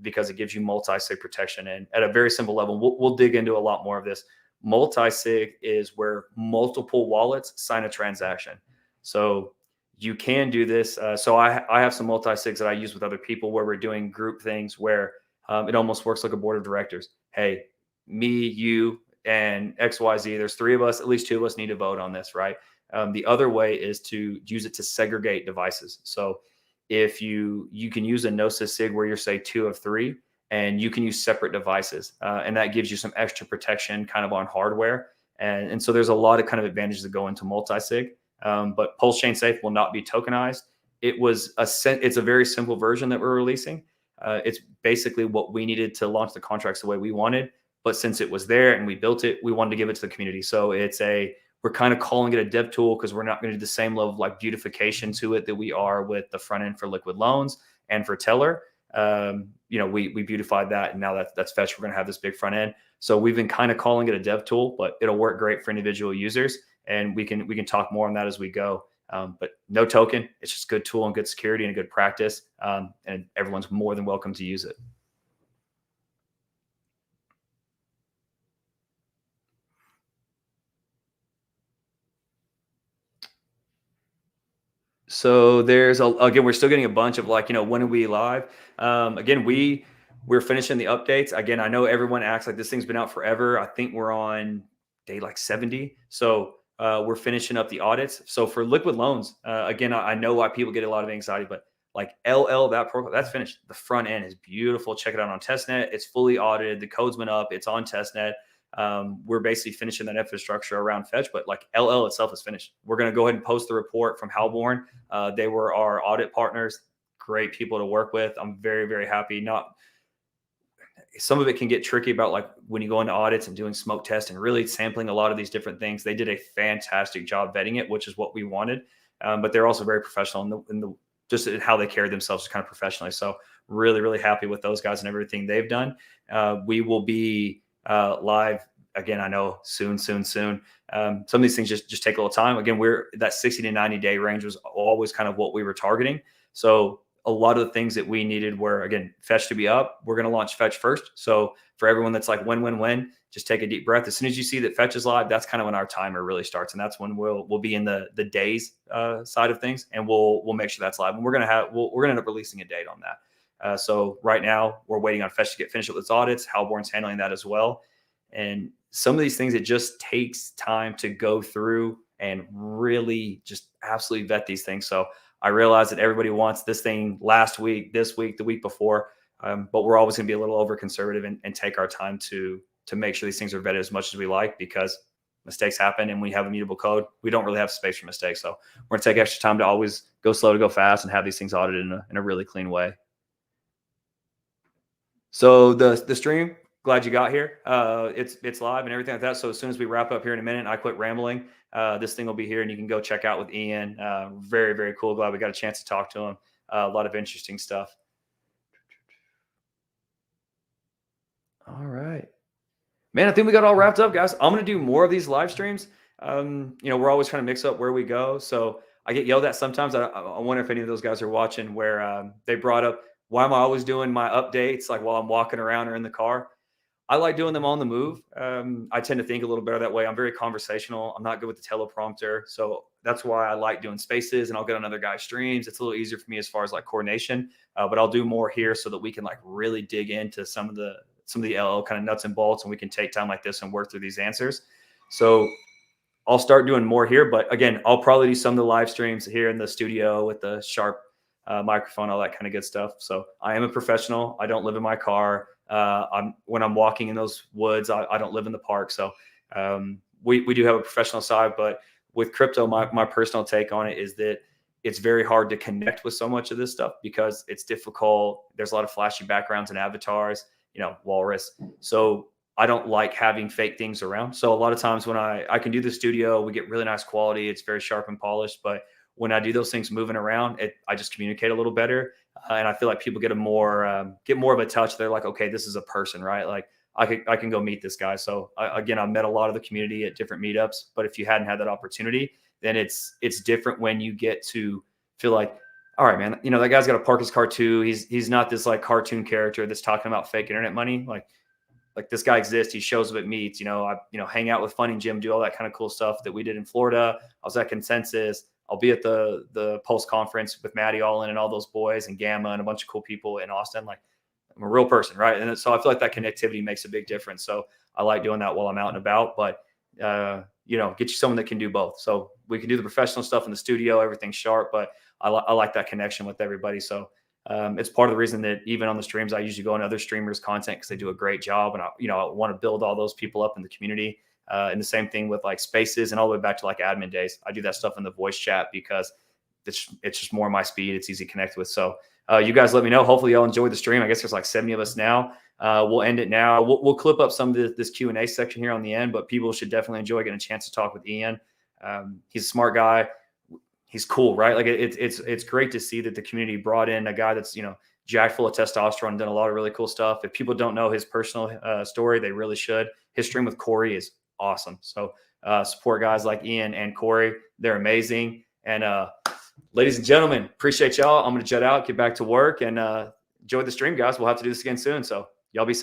Because it gives you multi-sig protection. And at a very simple level, we'll dig into a lot more of this. Multi-sig is where multiple wallets sign a transaction. So you can do this. So I have some multi-sigs that I use with other people where we're doing group things where it almost works like a board of directors. Hey, me, you, and XYZ, there's three of us, at least two of us need to vote on this, right? The other way is to use it to segregate devices. So if you can use a Gnosis SIG where you're say 2 of 3, and you can use separate devices, and that gives you some extra protection kind of on hardware. And so there's a lot of kind of advantages that go into multi-sig. But PulseChain Safe will not be tokenized. It's a very simple version that we're releasing. It's basically what we needed to launch the contracts the way we wanted. But since it was there and we built it, we wanted to give it to the community. So we're kind of calling it a dev tool because we're not going to do the same level of like beautification to it that we are with the front end for liquid loans and for Teller. We beautified that, and now that's Fetch. We're going to have this big front end. So we've been kind of calling it a dev tool, but it'll work great for individual users, and we can talk more on that as we go. But no token. It's just a good tool and good security and a good practice, and everyone's more than welcome to use it. So again, we're still getting a bunch of like, when are we live? Again, we're finishing the updates. Again, I know everyone acts like this thing's been out forever. I think we're on day like 70. So we're finishing up the audits. So for liquid loans, again, I know why people get a lot of anxiety, but like LL, that protocol, that's finished. The front end is beautiful. Check it out on Testnet. It's fully audited. The codes went up. It's on Testnet. We're basically finishing that infrastructure around Fetch, but like LL itself is finished. We're going to go ahead and post the report from Halborn. They were our audit partners. Great people to work with. I'm very, very happy. Some of it can get tricky about like when you go into audits and doing smoke tests and really sampling a lot of these different things. They did a fantastic job vetting it, which is what we wanted. But they're also very professional in the just how they carry themselves kind of professionally. So really, really happy with those guys and everything they've done. We will be live again. I know soon. Some of these things just take a little time. Again, that 60 to 90 day range was always kind of what we were targeting. So a lot of the things that we needed were, again, Fetch to be up. We're going to launch Fetch first. So for everyone that's like, when, just take a deep breath. As soon as you see that Fetch is live, that's kind of when our timer really starts. And that's when we'll be in the days side of things, and we'll make sure that's live. And we're going to end up releasing a date on that. So right now we're waiting on Fetch to get finished with its audits. Halborn's handling that as well. And some of these things, it just takes time to go through and really just absolutely vet these things. So I realize that everybody wants this thing last week, this week, the week before, but we're always going to be a little over conservative and take our time to make sure these things are vetted as much as we like, because mistakes happen, and when you have a mutable code, we don't really have space for mistakes. So we're going to take extra time to always go slow to go fast and have these things audited in a really clean way. So the stream, glad you got here. It's live and everything like that. So as soon as we wrap up here in a minute, I quit rambling. This thing will be here, and you can go check out with Ian. Very, very cool. Glad we got a chance to talk to him. A lot of interesting stuff. All right, man. I think we got all wrapped up, guys. I'm going to do more of these live streams. We're always trying to mix up where we go. So I get yelled at sometimes. I wonder if any of those guys are watching, where they brought up, why am I always doing my updates like while I'm walking around or in the car? I like doing them on the move. I tend to think a little better that way. I'm very conversational. I'm not good with the teleprompter. So that's why I like doing spaces, and I'll get on other guys' streams. It's a little easier for me as far as like coordination, but I'll do more here so that we can like really dig into some of the LL kind of nuts and bolts, and we can take time like this and work through these answers. So I'll start doing more here, but again, I'll probably do some of the live streams here in the studio with the sharp microphone, all that kind of good stuff. So I am a professional. I don't live in my car. When I'm walking in those woods, I don't live in the park. So we do have a professional side, but with crypto, my personal take on it is that it's very hard to connect with so much of this stuff because it's difficult. There's a lot of flashy backgrounds and avatars, WaLLrus. So I don't like having fake things around. So a lot of times when I can do the studio, we get really nice quality. It's very sharp and polished, but when I do those things moving around, I just communicate a little better. And I feel like people get more of a touch. They're like, okay, this is a person, right? Like I can go meet this guy. So I've met a lot of the community at different meetups, but if you hadn't had that opportunity, then it's different when you get to feel like, all right, man, that guy's got to park his car too. He's not this like cartoon character that's talking about fake internet money. Like this guy exists. He shows up at meets, I hang out with Funny Jim, do all that kind of cool stuff that we did in Florida. I was at Consensus. I'll be at the Pulse conference with Maddie Allin and all those boys and Gamma and a bunch of cool people in Austin. Like, I'm a real person, right? And so I feel like that connectivity makes a big difference. So I like doing that while I'm out and about, but get you someone that can do both. So we can do the professional stuff in the studio, everything's sharp, but I like that connection with everybody. So it's part of the reason that even on the streams, I usually go on other streamers' content because they do a great job. And I want to build all those people up in the community. And the same thing with like spaces and all the way back to like admin days. I do that stuff in the voice chat because it's just more my speed. It's easy to connect with. So you guys let me know. Hopefully y'all enjoyed the stream. I guess there's like 70 of us now. We'll end it now. We'll clip up some of this Q&A section here on the end, but people should definitely enjoy getting a chance to talk with Ian. He's a smart guy. He's cool, right? Like it's great to see that the community brought in a guy that's, jacked full of testosterone and done a lot of really cool stuff. If people don't know his personal story, they really should. His stream with Corey is awesome. So support guys like Ian and Corey. They're amazing. And ladies and gentlemen, appreciate y'all. I'm going to jet out, get back to work, and enjoy the stream, guys. We'll have to do this again soon. So y'all be safe.